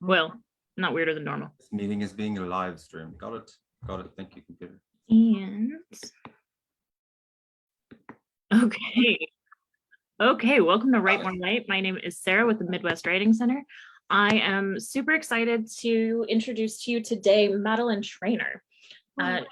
Well, not weirder than normal. This meeting is being live streamed. Got it. Got it. Thank you, computer. And okay, welcome to Write More Light. My name is Sarah with the Midwest Writing Center. I am super excited to introduce to you today Madeline Trainor.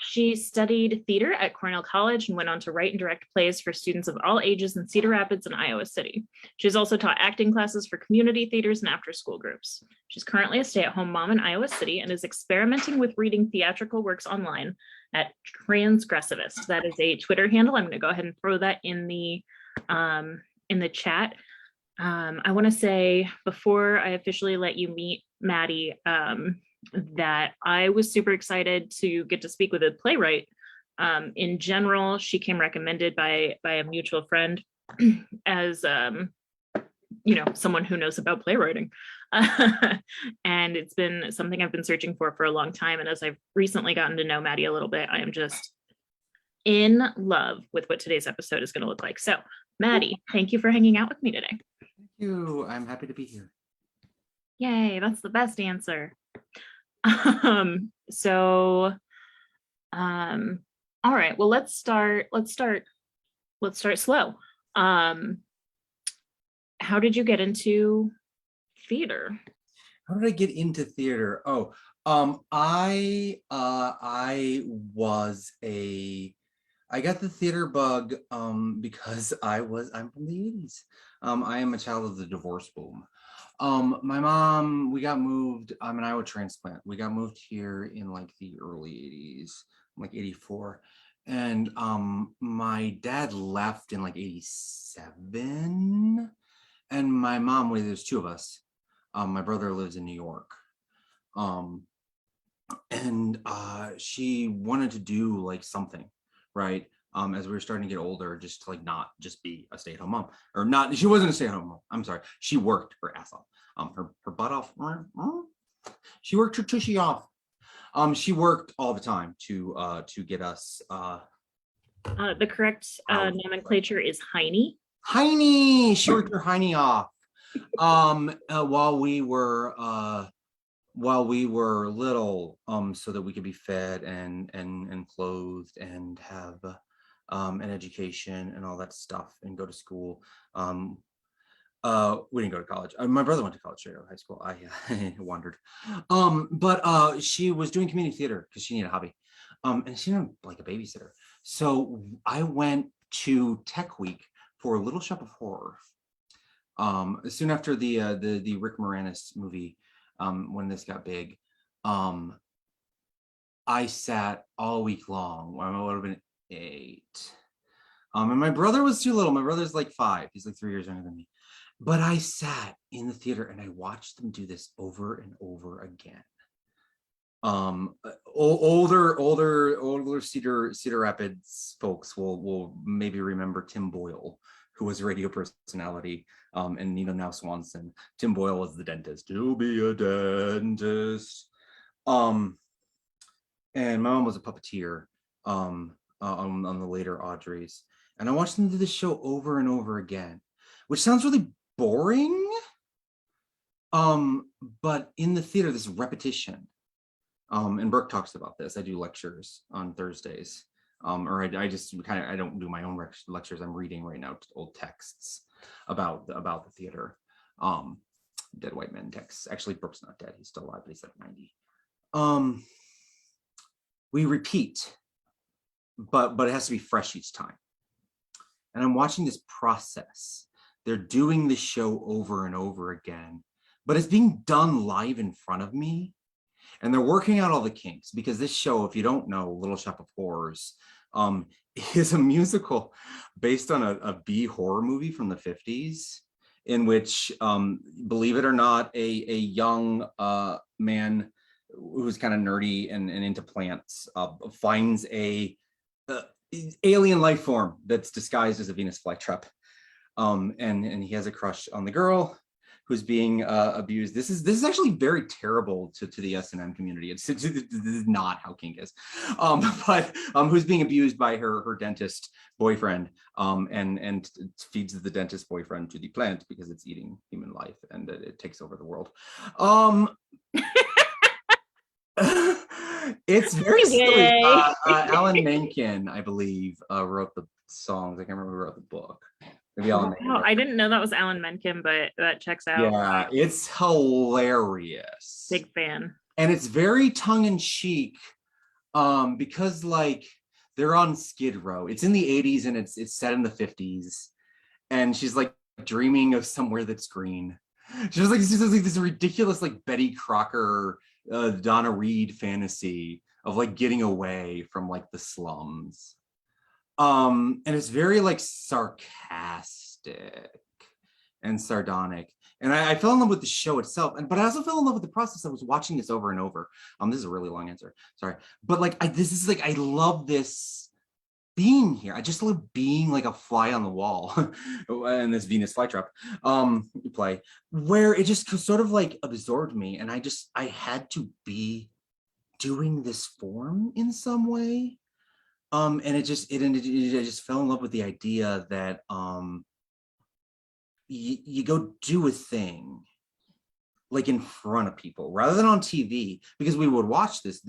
She studied theater at Cornell College and went on to write and direct plays for students of all ages in Cedar Rapids and Iowa City. She's also taught acting classes for community theaters and after-school groups. She's currently a stay-at-home mom in Iowa City and is experimenting with reading theatrical works online at Transgressivist. That is a Twitter handle. I'm going to go ahead and throw that in the chat. I want to say, before I officially let you meet Maddie, that I was super excited to get to speak with a playwright. In general, she came recommended by a mutual friend as someone who knows about playwriting. And it's been something I've been searching for a long time. And as I've recently gotten to know Maddie a little bit, I am just in love with what today's episode is going to look like. So Maddie, thank you for hanging out with me today. Thank you. I'm happy to be here. Yay, that's the best answer. All right, well, let's start slow. How did you get into theater? How did I get into theater? I got the theater bug because I'm from the 80s. I am a child of the divorce boom. My mom, we got moved, I'm an Iowa transplant. We got moved here in like the early 80s, like 84. And my dad left in like 87. And my mom, well, there's two of us. My brother lives in New York. She wanted to do like something, right? As we were starting to get older, just to like not just be a stay-at-home mom, or not. She wasn't a stay-at-home mom. I'm sorry. She worked her ass off, her butt off. She worked her tushy off. She worked all the time to get us. The correct nomenclature is Heine. Heine. She worked her Heine off. While we were little, so that we could be fed and clothed and have an education and all that stuff and go to school. We didn't go to college. My brother went to college straight out of high school. I wandered. But she was doing community theater because she needed a hobby. And she didn't like a babysitter. So I went to Tech Week for Little Shop of Horror. Soon after the Rick Moranis movie, when this got big, I sat all week long. I would have been 8. And my brother was too little. My brother's like 5. He's like 3 years younger than me. But I sat in the theater and I watched them do this over and over again. Older Cedar Rapids folks will maybe remember Tim Boyle, who was a radio personality, and now Swanson. Tim Boyle was the dentist. You'll be a dentist. And my mom was a puppeteer on the later Audreys. And I watched them do this show over and over again, which sounds really boring. But in the theater, this repetition. And Brooke talks about this. I do lectures on Thursdays. Or I don't do my own lectures. I'm reading right now old texts about the theater. Dead white men texts. Actually, Brooke's not dead. He's still alive, but he's like 90. We repeat, but it has to be fresh each time. And I'm watching this process. They're doing the show over and over again, but it's being done live in front of me. And they're working out all the kinks, because this show, if you don't know, Little Shop of Horrors, is a musical based on a B horror movie from the 50s, in which, believe it or not, a young man who's kind of nerdy and into plants finds a alien life form that's disguised as a Venus flytrap, and he has a crush on the girl who's being abused. This is actually very terrible to the S&M community. This is not how kink is, but who's being abused by her dentist boyfriend, and feeds the dentist boyfriend to the plant because it's eating human life and it takes over the world. It's very silly. Anyway. Alan Menken, I believe, wrote the songs. I can't remember who wrote the book. Maybe Alan Menken. Wow, I didn't know that was Alan Menken, but that checks out. Yeah, it's hilarious. Big fan. And it's very tongue-in-cheek, because like they're on Skid Row. It's in the 80s and it's set in the 50s. And she's like dreaming of somewhere that's green. She's like this ridiculous like Betty Crocker, Donna Reed fantasy of like getting away from like the slums. And it's very like sarcastic and sardonic. And I fell in love with the show itself, but I also fell in love with the process. I was watching this over and over. This is a really long answer, sorry. But like, this is like, I love this being here. I just love being like a fly on the wall in this Venus flytrap play, where it just sort of like absorbed me. And I had to be doing this form in some way. And I just fell in love with the idea that you go do a thing like in front of people rather than on TV, because we would watch this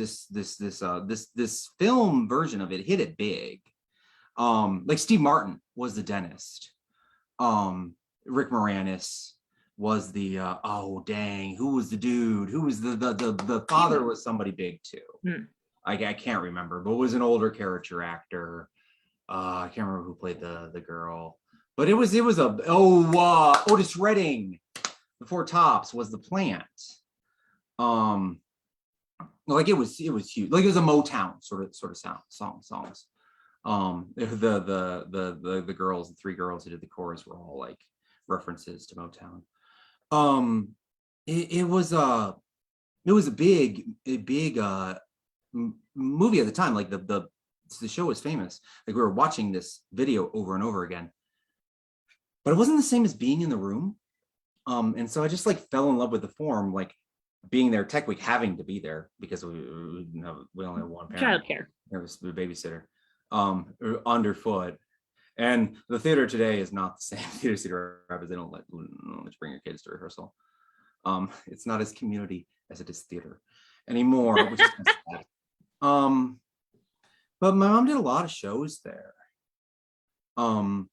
film version of it, hit it big. Like Steve Martin was the dentist. Rick Moranis was the oh dang, who was the dude? Who was the father was somebody big too. I can't remember, but it was an older character actor. I can't remember who played the girl, but it was Otis Redding. The Four Tops was the plant. Like it was huge. Like it was a Motown sort of songs. The girls, the three girls who did the chorus were all like references to Motown. It was a big movie at the time. Like the show was famous. Like we were watching this video over and over again, but it wasn't the same as being in the room. And so I just like fell in love with the form, like being there tech week, having to be there because we only have one parent. Childcare. There was a babysitter underfoot. And the theater today is not the same theater because they don't let you bring your kids to rehearsal. It's not as community as it is theater anymore, which is kind of sad. But my mom did a lot of shows there. And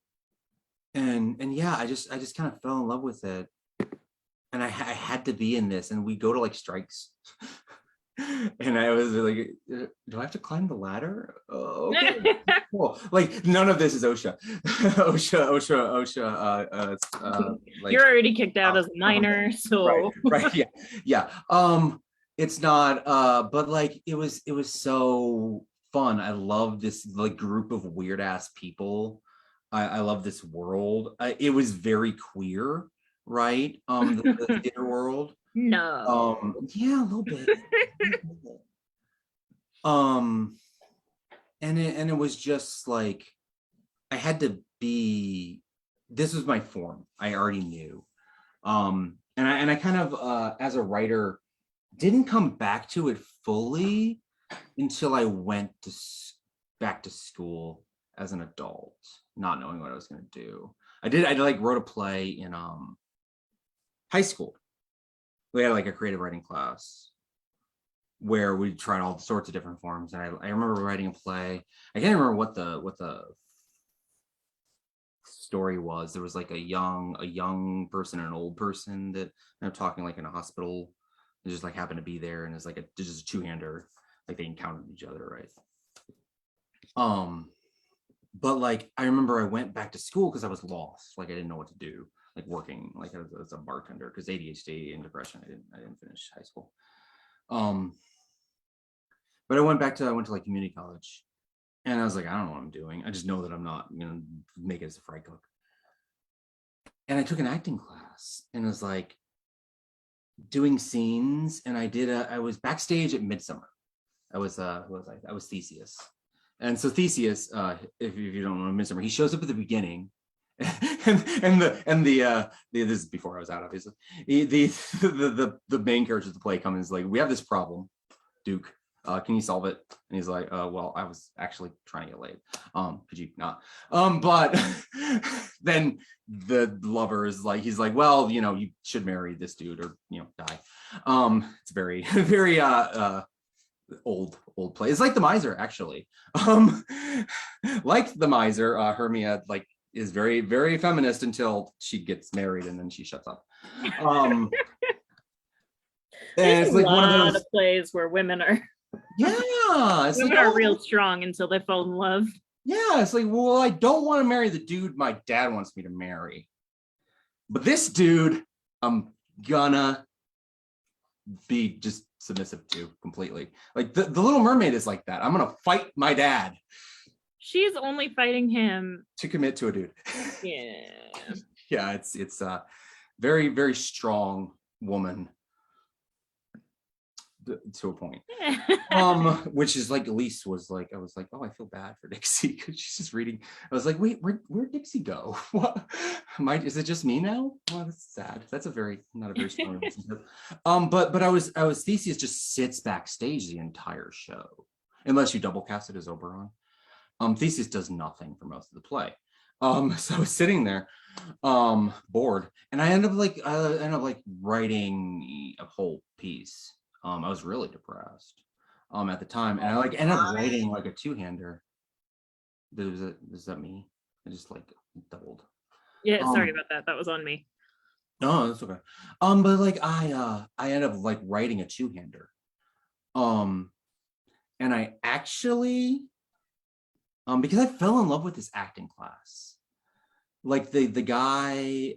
yeah, I just kind of fell in love with it. And I had to be in this, and we go to like strikes. And I was like, do I have to climb the ladder? Oh, okay. Cool. Like none of this is OSHA. OSHA. Like, you're already kicked out as a minor, so right. Yeah. It's not. But like it was so fun. I love this like group of weird ass people. I love this world. It was very queer, right? The theater world. No. Yeah, a little bit. And it was just like I had to be. This was my form. I already knew. And I kind of as a writer didn't come back to it fully until I went back to school as an adult, not knowing what I was going to do. I like wrote a play in high school. We had like a creative writing class where we tried all sorts of different forms. And I remember writing a play. I can't remember what the story was. There was like a young person and an old person that I'm talking like in a hospital. They just like happened to be there, and it's like just a two-hander, like they encountered each other, right? But like I remember I went back to school because I was lost, like I didn't know what to do, like working like as a bartender because ADHD and depression. I didn't finish high school. But I went to like community college, and I was like, I don't know what I'm doing. I just know that I'm not gonna make it as a fry cook. And I took an acting class, and it was like doing scenes, and I was backstage at Midsummer. I was Theseus. And so Theseus, if you don't know Midsummer, he shows up at the beginning, and the this is before I was out, obviously. The main character of the play comes and is like, we have this problem, Duke. Can you solve it? And he's like, well, I was actually trying to get laid. Could you not? But then the lover is like, he's like, well, you should marry this dude or die. It's very, very old play. It's like The Miser, actually. Um, like The Miser, Hermia like is very, very feminist until she gets married and then she shuts up. And it's like one of those plays where women are it's women like, are real strong until they fall in love. Yeah, it's like, well, I don't want to marry the dude my dad wants me to marry, but this dude I'm gonna be just submissive to completely. Like the Little Mermaid is like that. I'm gonna fight my dad. She's only fighting him to commit to a dude. Yeah. Yeah, it's a very, very strong woman to a point. Which is like Elise was like, I was like, oh, I feel bad for Dixie because she's just reading. I was like, wait, where'd Dixie go? What is it just me now? Well, that's sad. That's not a very strong relationship. But I was Theseus just sits backstage the entire show, unless you double cast it as Oberon. Theseus does nothing for most of the play. So I was sitting there, bored, and I ended up writing a whole piece. I was really depressed at the time, and I ended up writing like a two-hander. Is that me? I just doubled. Yeah, sorry about that. That was on me. No, that's okay. But I ended up writing a two-hander. And I actually because I fell in love with this acting class. Like the guy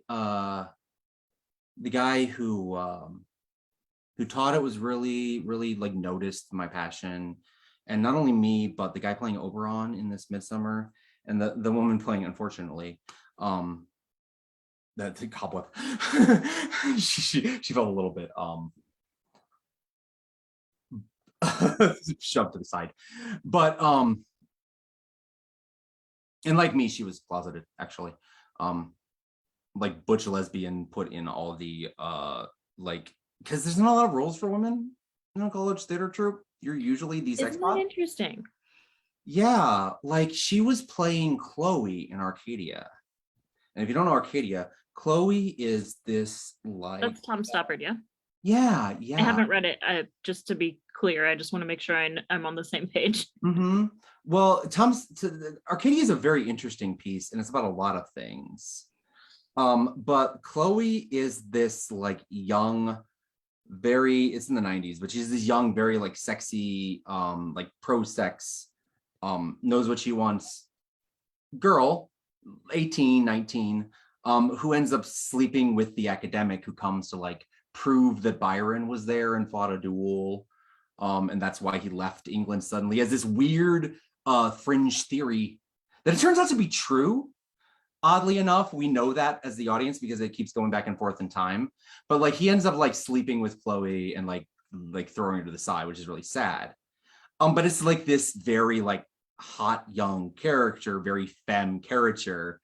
who taught it was really, really noticed my passion. And not only me, but the guy playing Oberon in this Midsummer, and the woman playing, unfortunately, the cobweb. she felt a little bit shoved to the side. But and like me, she was closeted, actually. Like butch lesbian, put in all the because there's not a lot of roles for women in a college theater troupe. You're usually these Isn't that interesting? Yeah, like she was playing Chloe in Arcadia. And if you don't know Arcadia, Chloe is this That's Tom Stoppard, yeah? Yeah. I haven't read it. Just to be clear, I just want to make sure I'm on the same page. Mm-hmm. Well, Arcadia is a very interesting piece, and it's about a lot of things. But Chloe is this young, it's in the 90s, but she's this young, very sexy, pro-sex, knows what she wants girl, 18, 19, who ends up sleeping with the academic who comes to prove that Byron was there and fought a duel. And that's why he left England suddenly. He has this weird fringe theory that it turns out to be true. Oddly enough, we know that as the audience because it keeps going back and forth in time. But he ends up sleeping with Chloe and throwing her to the side, which is really sad. But it's this very hot young character, very femme character.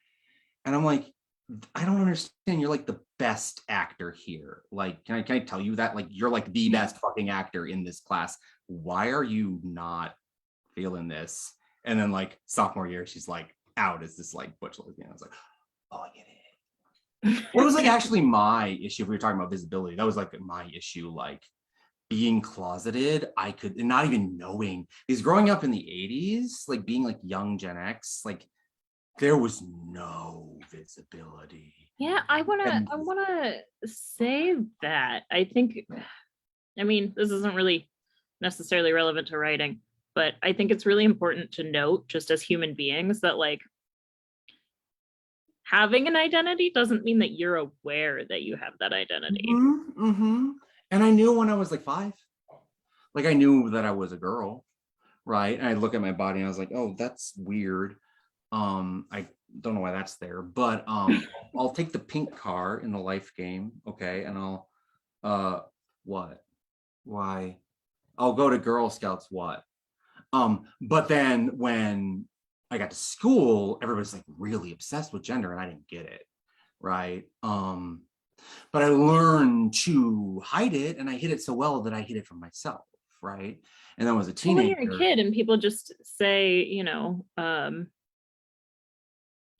And I'm like, I don't understand. You're the best actor here. Can I tell you that? You're the best fucking actor in this class. Why are you not feeling this? And then sophomore year, she's out as this butch lesbian. I was like, oh, I get it. What was actually my issue? If we were talking about visibility, that was my issue. Being closeted, I could, and not even knowing, because growing up in the 80s, being young Gen X, there was no visibility. Yeah, I wanna say that. I think, this isn't really necessarily relevant to writing, but I think it's really important to note, just as human beings, that having an identity doesn't mean that you're aware that you have that identity. Mm-hmm, mm-hmm. And I knew when I was 5. I knew that I was a girl, right? And I look at my body and I was like, oh, that's weird. I don't know why that's there, but I'll take the pink car in the life game, okay? And I'll what? Why? I'll go to Girl Scouts, what? But then when I got to school, everybody's really obsessed with gender, and I didn't get it, right? But I learned to hide it, and I hid it so well that I hid it from myself, right? And then I was a teenager. When you're a kid and people just say, 2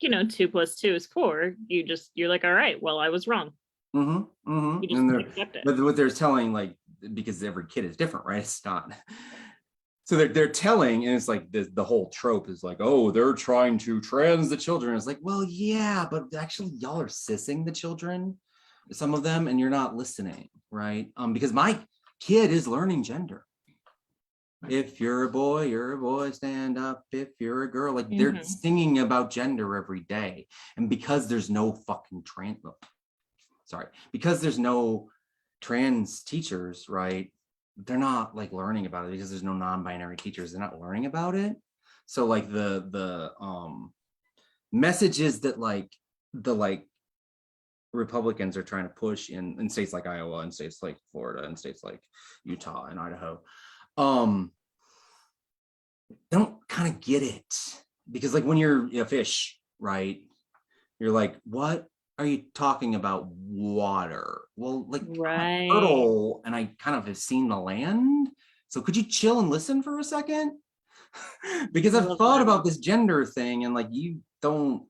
+ 2 is 4, you're like, all right, well, I was wrong. Mm-hmm, mm-hmm. You just accept it. But what they're telling, because every kid is different, right? It's not. So they're telling, and it's like the whole trope is like, oh, they're trying to trans the children. It's like, well, yeah, but actually y'all are sissing the children, some of them, and you're not listening, right? Because my kid is learning gender. If you're a boy, stand up. If you're a girl, like they're singing about gender every day. And because there's no fucking because there's no trans teachers, right? They're not like learning about it because there's no non-binary teachers. They're not learning about it. So like the messages that like the Republicans are trying to push in states like Iowa and states like Florida and states like Utah and Idaho, don't kind of get it, because like when you're a fish, right, you're like, what are you talking about? Water? Well, like Right. I'm a turtle and I kind of have seen the land, so could you chill and listen for a second? Because I've thought about this gender thing and like you don't.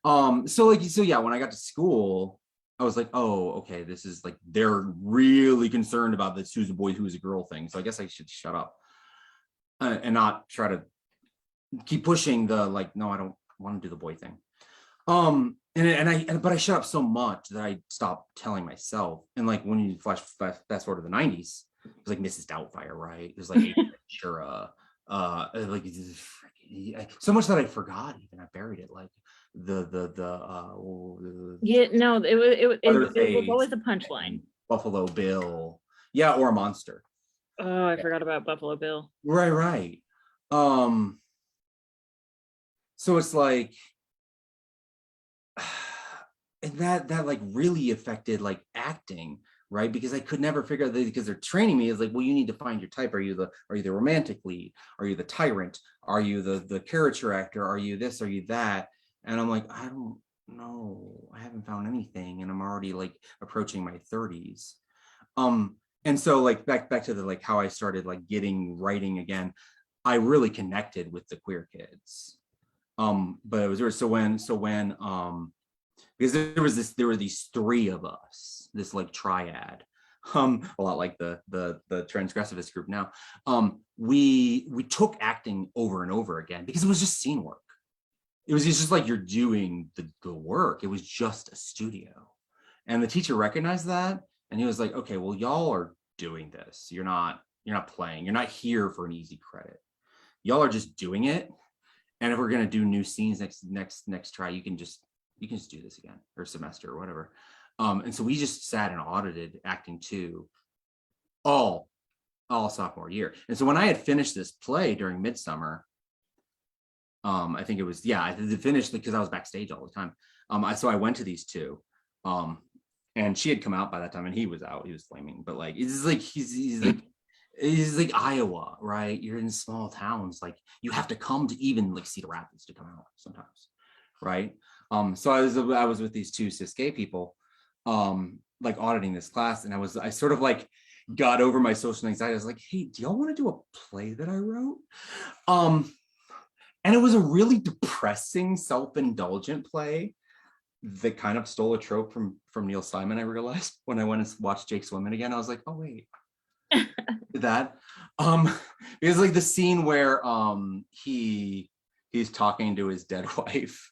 So yeah, when I got to school, I was like, oh, okay, this is like they're really concerned about this who's a boy, who's a girl thing. So I guess I should shut up and not try to keep pushing the like, no, I don't want to do the boy thing. But I shut up so much that I stopped telling myself. And like when you fast forward to the 90s, it was like Mrs. Doubtfire, right? There's like Ventura, like so much that I forgot even. I buried it, like yeah, no, it was always a punchline. Buffalo Bill, yeah, or a monster. Oh, I forgot about Buffalo Bill. Right. So it's like, and that like really affected like acting, right? Because I could never figure out, because they're training me is like, well, you need to find your type. Are you the romantic lead? Are you the tyrant? Are you the caricature actor? Are you this? Are you that? And I'm like, I don't know. I haven't found anything, and I'm already like approaching my 30s. And so like back to the like how I started like getting writing again. I really connected with the queer kids. But it was weird. So when because there were these three of us, this like triad, a lot like the transgressivist group now. We took acting over and over again because it was just scene work. It was just like you're doing the work. It was just a studio, and the teacher recognized that, and he was like, okay, well, y'all are doing this. You're not playing. You're not here for an easy credit. Y'all are just doing it. And if we're gonna do new scenes next try, you can just do this again, or semester or whatever. And so we just sat and audited acting 2 all sophomore year. And so when I had finished this play during midsummer, I think it was, yeah, I finished because I was backstage all the time. So I went to these 2, and she had come out by that time, and he was out. He was flaming, but like it's like he's like Iowa, right? You're in small towns, like you have to come to even like Cedar Rapids to come out sometimes, right? So I was with these 2 cis gay people, like auditing this class, and I sort of like got over my social anxiety. I was like, hey, do y'all want to do a play that I wrote? And it was a really depressing, self-indulgent play that kind of stole a trope from Neil Simon. I realized when I went and watched Jake's Women again, I was like, oh wait, that because like the scene where he's talking to his dead wife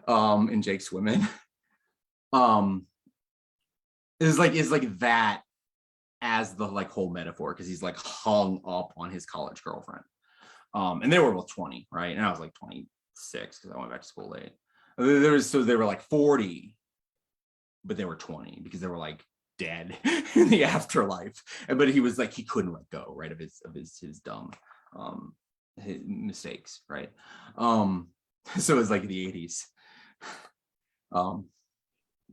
in Jake's Women is like that as the like whole metaphor, because he's like hung up on his college girlfriend. And they were both 20, right? And I was like 26 because I went back to school late. They were like 40, but they were 20 because they were like dead in the afterlife. But he was like, he couldn't let go, right, of his dumb his mistakes, right? So it was like the 80s.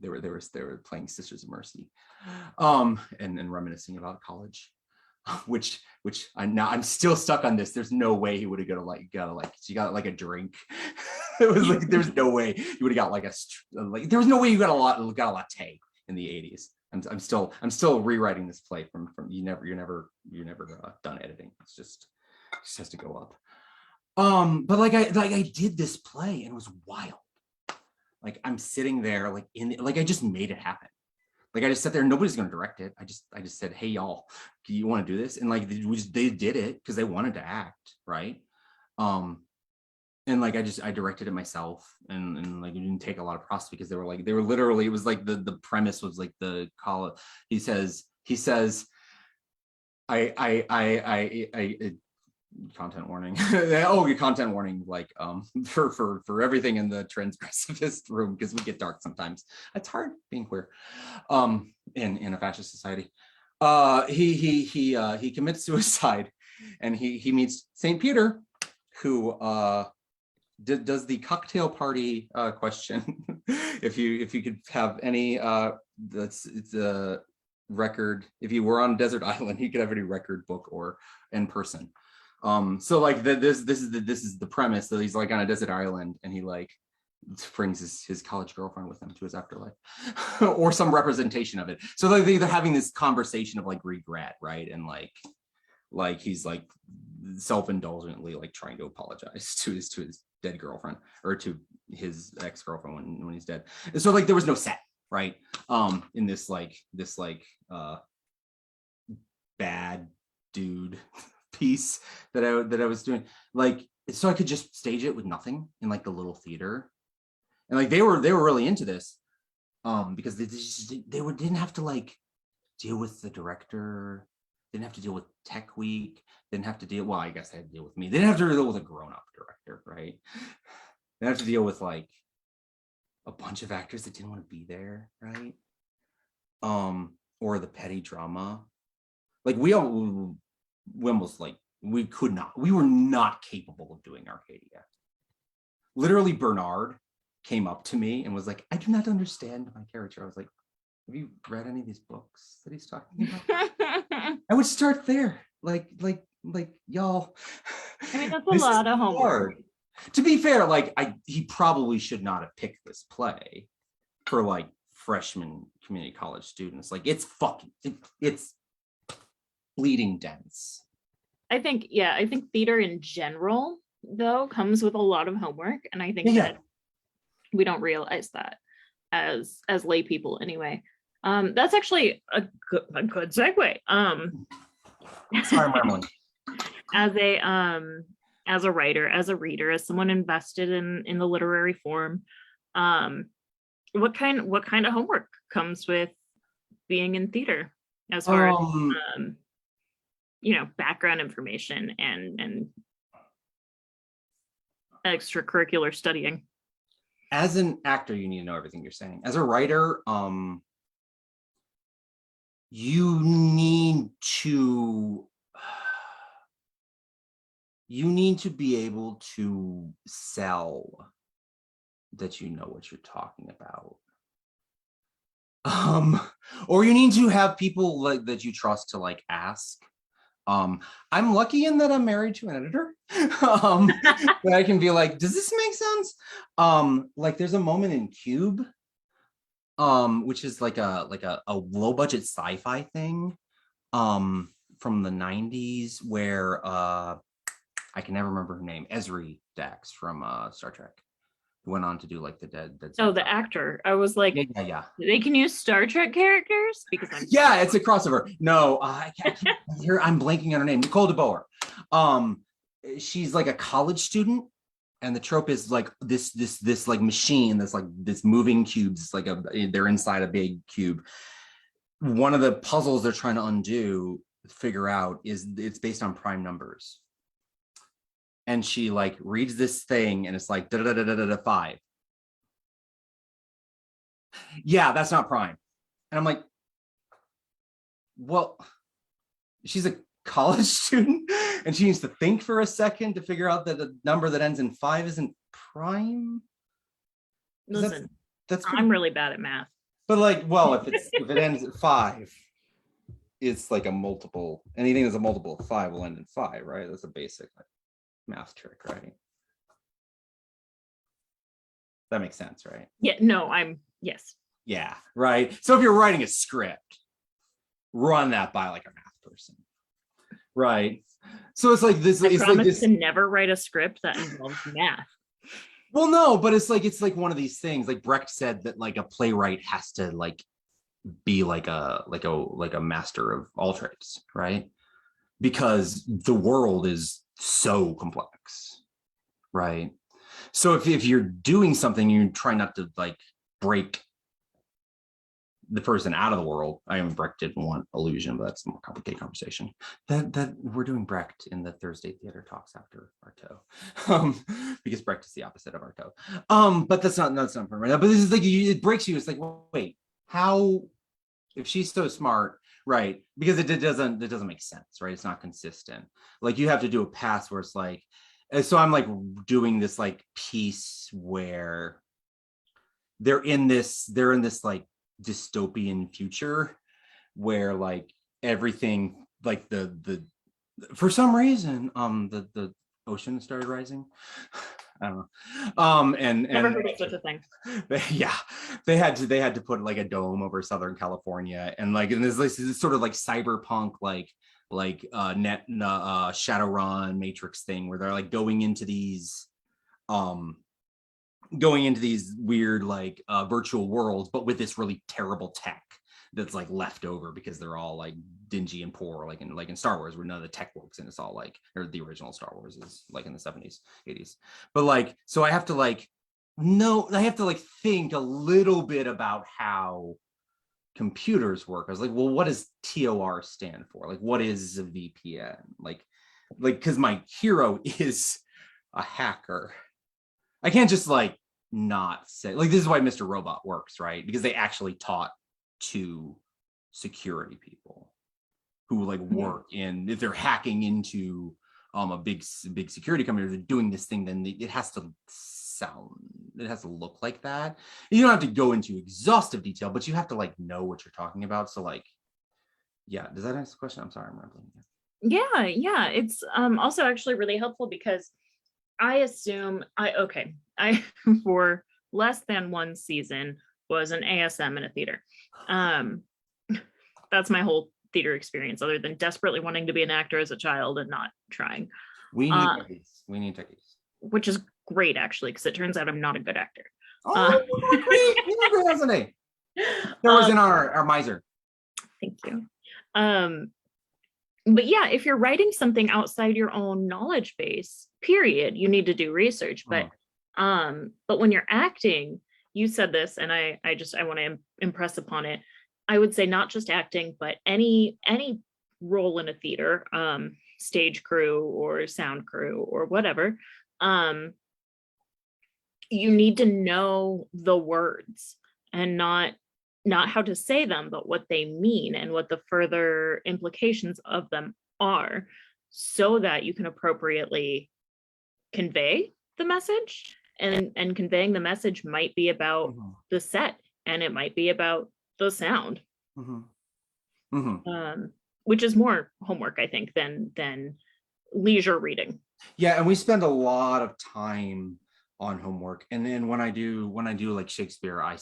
They were playing Sisters of Mercy, and reminiscing about college. Which I'm still stuck on this. There's no way he would have she got like a drink. It was like there's no way you would have got like there was no way you got a latte in the 80s. I'm still rewriting this play from you're never done editing. It just has to go up. But I did this play and it was wild. Like I'm sitting there like I just made it happen. Like I just sat there and nobody's going to direct it. I just said, hey y'all, do you want to do this? And like they did it because they wanted to act, right? And like I directed it myself, and like it didn't take a lot of process because they were literally, it was like the premise was like the call. He says I content warning. Oh, content warning, like for everything in the transgressivist room, because we get dark sometimes. It's hard being queer in a fascist society. He commits suicide, and he meets Saint Peter, who does the cocktail party question. if you could have any it's a record, if you were on a desert island, you could have any record, book, or in person. So like this is the premise, that he's like on a desert island, and he like brings his college girlfriend with him to his afterlife or some representation of it. So like they're having this conversation of like regret, right? And like he's like self-indulgently like trying to apologize to his dead girlfriend, or to his ex-girlfriend when he's dead. And so like there was no set, right? In this bad dude piece that I was doing, like, so I could just stage it with nothing in like the little theater. And like they were really into this because they didn't have to like deal with the director, didn't have to deal with tech week, didn't have to deal, well, I guess they had to deal with me. They didn't have to deal with a grown-up director, right? They have to deal with like a bunch of actors that didn't want to be there, right? Or the petty drama. Like we almost like we were not capable of doing Arcadia. Literally, Bernard came up to me and was like, I do not understand my character. I was like, have you read any of these books that he's talking about? I would start there, like y'all. I mean, that's a lot of homework. Hard. To be fair, like he probably should not have picked this play for like freshman community college students. Like it's bleeding dense. I think theater in general though comes with a lot of homework, and I think that we don't realize that as lay people anyway. That's actually a good segue. Sorry, Madeline. As a writer, as a reader, as someone invested in the literary form, what kind of homework comes with being in theater, as far as background information and extracurricular studying? As an actor, you need to know everything you're saying. As a writer, you need to be able to sell that you know what you're talking about. Or you need to have people like that you trust to like ask. I'm lucky in that I'm married to an editor. That I can be like, does this make sense? Like there's a moment in Cube, which is like a low budget sci-fi thing from the 90s, where I can never remember her name, Ezri Dax from Star Trek, who went on to do like the dead oh, the actor. I was like, yeah. They can use Star Trek characters? Because it's a crossover. No, I can't hear, I'm blanking on her name. Nicole DeBoer. She's like a college student, and the trope is like this like machine, this moving cubes, like they're inside a big cube. One of the puzzles they're trying to figure out is it's based on prime numbers. And she like reads this thing, and it's like 5. Yeah, that's not prime. And I'm like, well, she's a college student, and she needs to think for a second to figure out that a number that ends in 5 isn't prime. Listen, that's I'm really bad at math. But like, well, if it ends at 5, it's like a multiple. Anything that's a multiple of 5 will end in 5, right? That's a basic math trick, right? That makes sense, right? Yeah, no, yes. Yeah, right. So if you're writing a script, run that by like a math person, right? So it's like this. I promise to never write a script that involves math. Well, no, but it's like one of these things. Like Brecht said that like a playwright has to like be like a master of all trades, right? Because the world is so complex, right? So if you're doing something, you try not to like break the person out of the world. I mean, Brecht didn't want illusion, but that's a more complicated conversation. That we're doing Brecht in the Thursday theater talks after Artaud, because Brecht is the opposite of Artaud. But that's not permanent. But this is like it breaks you. It's like, wait, how? If she's so smart, right? Because it doesn't make sense, right? It's not consistent. Like you have to do a pass where it's like, so I'm like doing this like piece where they're in this like dystopian future where like everything like the for some reason the ocean started rising. I don't know. And Never heard of such a thing. Yeah, they had to put like a dome over Southern California, and like and there's this sort of like cyberpunk like Shadowrun Matrix thing where they're like going into these weird like virtual worlds, but with this really terrible tech that's like left over because they're all like dingy and poor, like in Star Wars where none of the tech works, and it's all like, or the original Star Wars is like in the 70s 80s. But like, so I have to like think a little bit about how computers work. I was like, well, what does TOR stand for? Like, what is a VPN? Like because my hero is a hacker. I can't just like not say, like, this is why Mr. Robot works, right? Because they actually taught to security people who like work in, if they're hacking into a big security company, or they're doing this thing, then it has to look like that. You don't have to go into exhaustive detail, but you have to like know what you're talking about. So like, yeah, does that answer the question? I'm sorry, I'm rambling. Yeah, it's also actually really helpful because I assume I for less than one season was an ASM in a theater. That's my whole theater experience, other than desperately wanting to be an actor as a child and not trying. We need techies. Which is great, actually, because it turns out I'm not a good actor. Great! You have a great resume. That was in our miser. Thank you. But yeah, if you're writing something outside your own knowledge base, period, you need to do research. But when you're acting, you said this, and I want to impress upon it. I would say not just acting, but any role in a theater, stage crew or sound crew or whatever, you need to know the words and not how to say them, but what they mean and what the further implications of them are, so that you can appropriately convey the message. And conveying the message might be about the set, and it might be about the sound, which is more homework, I think, than leisure reading. Yeah, and we spend a lot of time on homework. And then when I do like Shakespeare, I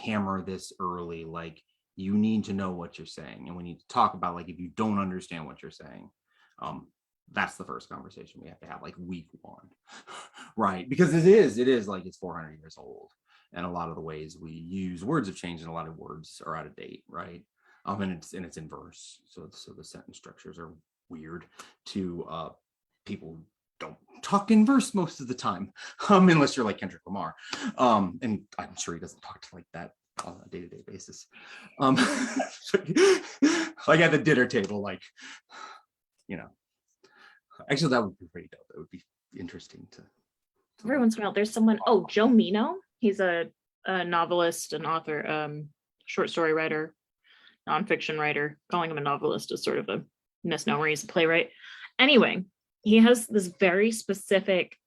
hammer this early, like, you need to know what you're saying, and we need to talk about, like, if you don't understand what you're saying, that's the first conversation we have to have, like week one, right? Because it is like, it's 400 years old, and a lot of the ways we use words have changed, and a lot of words are out of date, right? And it's in verse, so the sentence structures are weird to people who don't talk in verse most of the time, unless you're like Kendrick Lamar, and I'm sure he doesn't talk to like that on a day-to-day basis, like at the dinner table, like, you know. Actually, that would be pretty dope. It would be interesting to. Every once in a while, there's someone. Oh, Joe Mino. He's a novelist, an author, short story writer, nonfiction writer. Calling him a novelist is sort of a misnomer. He's a playwright. Anyway, he has this very specific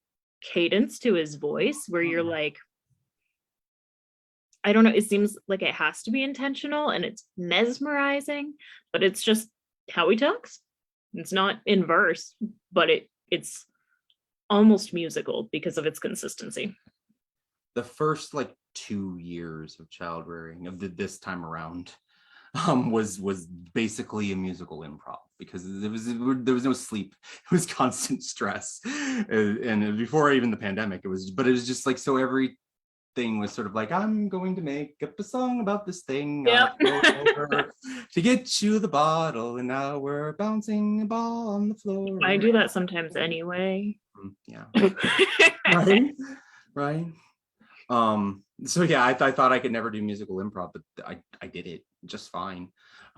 cadence to his voice where you're like, I don't know. It seems like it has to be intentional, and it's mesmerizing, but it's just how he talks. It's not in verse, but it's almost musical because of its consistency. The first like 2 years of child rearing of this time around was basically a musical improv, because there was no sleep. It was constant stress, and before even the pandemic, it was just like, so every thing was sort of like, I'm going to make up a song about this thing. Yep. Over to get you the bottle, and now we're bouncing a ball on the floor. I do that sometimes anyway. Yeah. Right. Right. So yeah, I thought I could never do musical improv, but I did it just fine.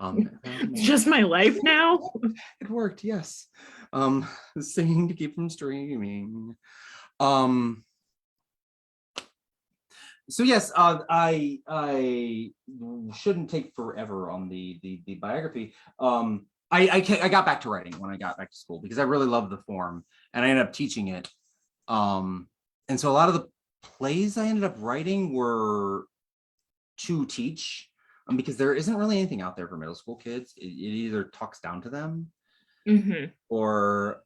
It's just my life now. It worked, yes. Singing to keep from streaming. So yes, I shouldn't take forever on the biography. I got back to writing when I got back to school because I really loved the form, and I ended up teaching it. And so a lot of the plays I ended up writing were to teach, because there isn't really anything out there for middle school kids. It either talks down to them, or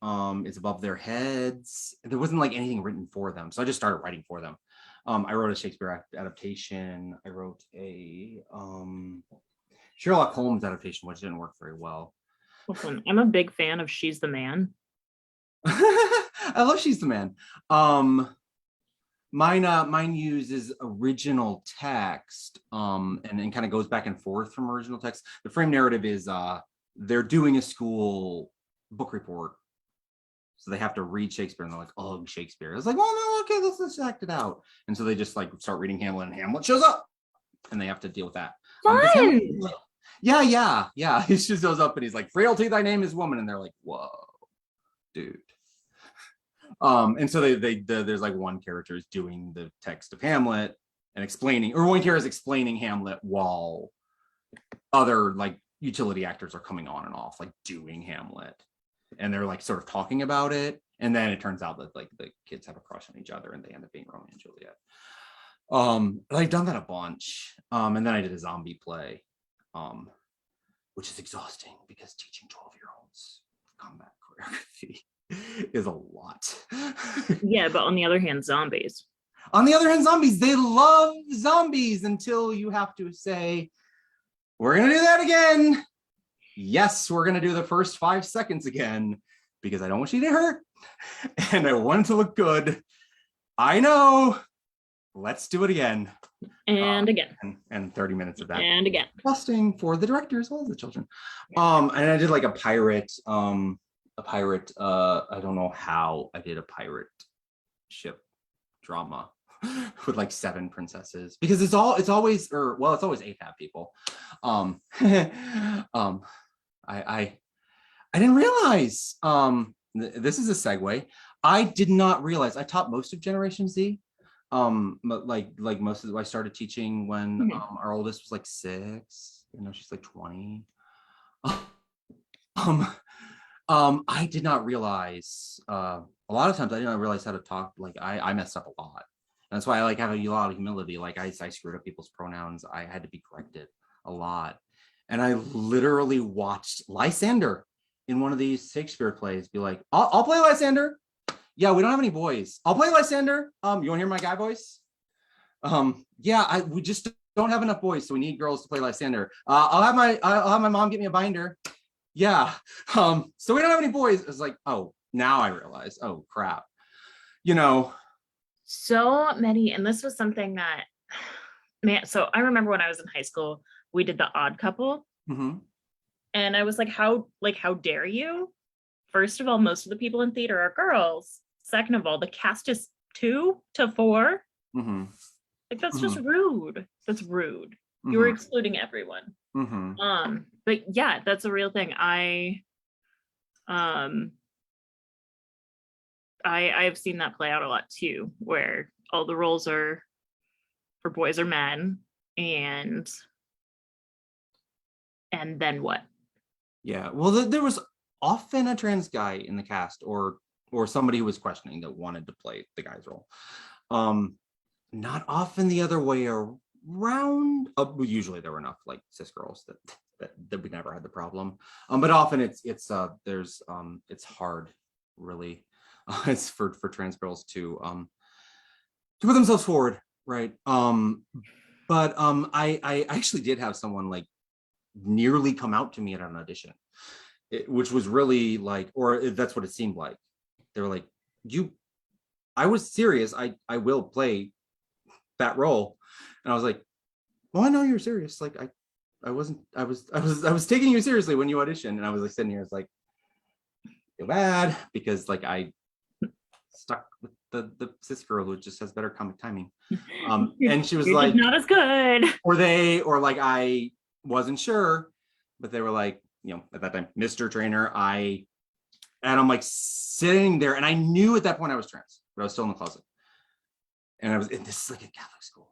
it's above their heads. There wasn't like anything written for them, so I just started writing for them. I wrote a Shakespeare adaptation. I wrote a Sherlock Holmes adaptation, which didn't work very well. Listen, I'm a big fan of She's the Man. I love She's the Man. Mine uses original text, and kind of goes back and forth from original text. The frame narrative is they're doing a school book report, so they have to read Shakespeare, and they're like, "Oh, Shakespeare." I was like, "Well, no, okay, let's act it out." And so they just like start reading Hamlet, and Hamlet shows up, and they have to deal with that. Fun. Yeah. He just goes up and he's like, "Frailty, thy name is woman," and they're like, "Whoa, dude." And so there's like one character is doing the text of Hamlet and explaining, or one character is explaining Hamlet while other like utility actors are coming on and off, like doing Hamlet, and they're like sort of talking about it. And then it turns out that like the kids have a crush on each other and they end up being Romeo and Juliet. I've done that a bunch. And then I did a zombie play, which is exhausting because teaching 12-year-olds combat choreography is a lot. Yeah, but on the other hand, zombies. On the other hand, zombies, they love zombies until you have to say, "We're gonna do that again. Yes, we're gonna do the first 5 seconds again, because I don't want you to hurt and I want it to look good. I know. Let's do it again." And again. And 30 minutes of that. And again. Busting for the director as well as the children. And I did like a pirate, I don't know how I did a pirate ship drama with like 7 princesses, because it's always 8 people. I didn't realize, this is a segue. I did not realize I taught most of Generation Z. Like most of I started teaching when our oldest was like 6, she's like 20. I did not realize, a lot of times I did not realize how to talk. Like I messed up a lot. And that's why I like have a lot of humility. Like I screwed up people's pronouns. I had to be corrected a lot. And I literally watched Lysander in one of these Shakespeare plays be like, I'll play Lysander. Yeah, we don't have any boys. I'll play Lysander. You want to hear my guy voice? We just don't have enough boys, so we need girls to play Lysander. I'll have my mom get me a binder. Yeah. So we don't have any boys. It's like, oh, now I realize, oh crap. So many, and this was something that, man, so I remember when I was in high school, we did the Odd Couple. And I was like, how dare you? First of all, most of the people in theater are girls. Second of all, the cast is 2 to 4. Like that's just rude. That's rude. You were excluding everyone. But yeah, that's a real thing. I've seen that play out a lot too, where all the roles are for boys or men, and then what? Yeah. Well, there was often a trans guy in the cast, or somebody who was questioning that wanted to play the guy's role. Not often the other way around. Usually there were enough like cis girls that we never had the problem. But often it's hard, really. It's for trans girls to put themselves forward, right? But I actually did have someone like nearly come out to me at an audition, which was really like, or that's what it seemed like. They were like, I was serious. I will play that role. And I was like, well, I know you're serious. Like I was taking you seriously when you auditioned. And I was like sitting here, it's like, feel bad because like I stuck with the cis girl who just has better comic timing. And she was You're like, just not as good. or like I wasn't sure, but they were like, at that time, Mr. Trainor, and I'm like sitting there, and I knew at that point I was trans, but I was still in the closet. And this is like a Catholic school.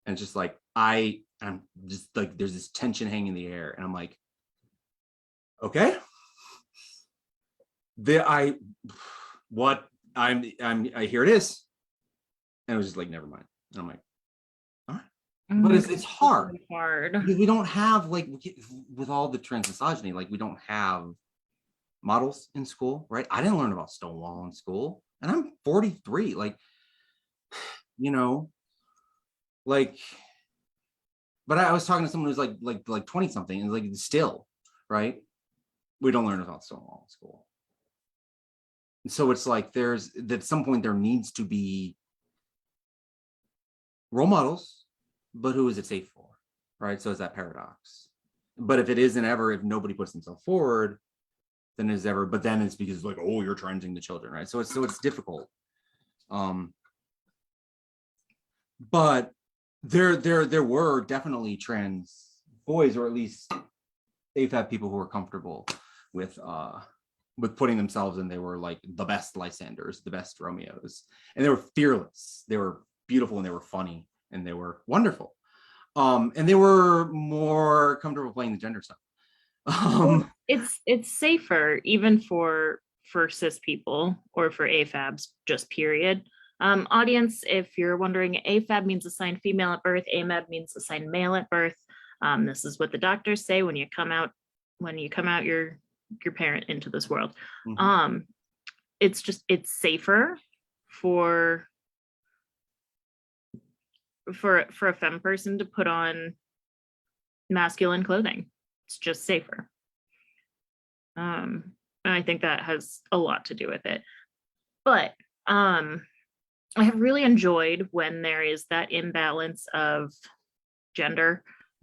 And it's just like, I'm just like, there's this tension hanging in the air. And I'm like, okay. Here it is. And it was just like, never mind. And I'm like, all right. But it's hard. Because we don't have, like, with all the trans misogyny, like, we don't have models in school, right? I didn't learn about Stonewall in school, and I'm 43. Like, like, but I was talking to someone who's like 20 something, and like, still, right? We don't learn about Stonewall in school. And so it's like at some point there needs to be role models, but who is it safe for, right? So it's that paradox. But if nobody puts themselves forward, then but then it's because like, oh, you're transing the children, right? So it's difficult. But there were definitely trans boys, or at least AFAB people who were comfortable with putting themselves in. They were like the best Lysanders, the best Romeos, and they were fearless. They were beautiful, and they were funny, and they were wonderful. And they were more comfortable playing the gender stuff. It's safer even for cis people or for AFABs, just period. Audience, if you're wondering, AFAB means assigned female at birth, AMAB means assigned male at birth. This is what the doctors say when you come out your parent into this world. Mm-hmm. It's safer for a femme person to put on masculine clothing. It's just safer. And I think that has a lot to do with it. But I have really enjoyed when there is that imbalance of gender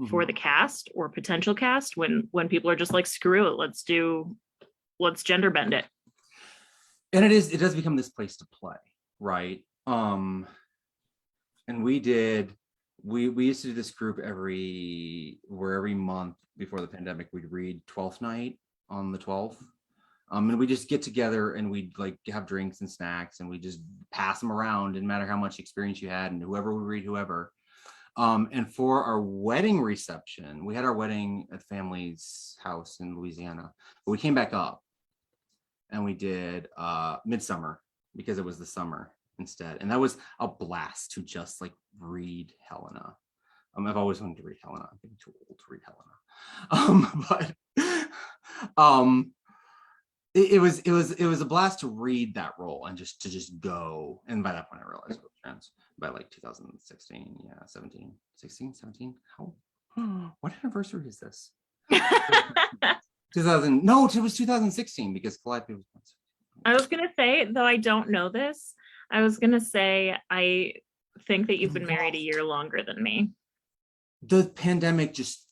for the cast or potential cast, when people are just like, screw it, let's gender bend it. And it does become this place to play, right? And we used to do this group every month before the pandemic. We'd read 12th night on the 12th. And we just get together and we'd like have drinks and snacks, and we just pass them around, and no matter how much experience you had, and whoever would read whoever. And for our wedding reception, we had our wedding at family's house in Louisiana, but we came back up and we did Midsummer because it was the summer instead. And that was a blast to just like read Helena. I've always wanted to read Helena. I'm getting too old to read Helena. It was a blast to read that role and just to go. And by that point I realized it was trans by like 2016, 17. What anniversary is this? 2000, no, it was 2016 because Calliope was. I was gonna say, though I don't know this, I was gonna say I think that you've been married a year longer than me. The pandemic just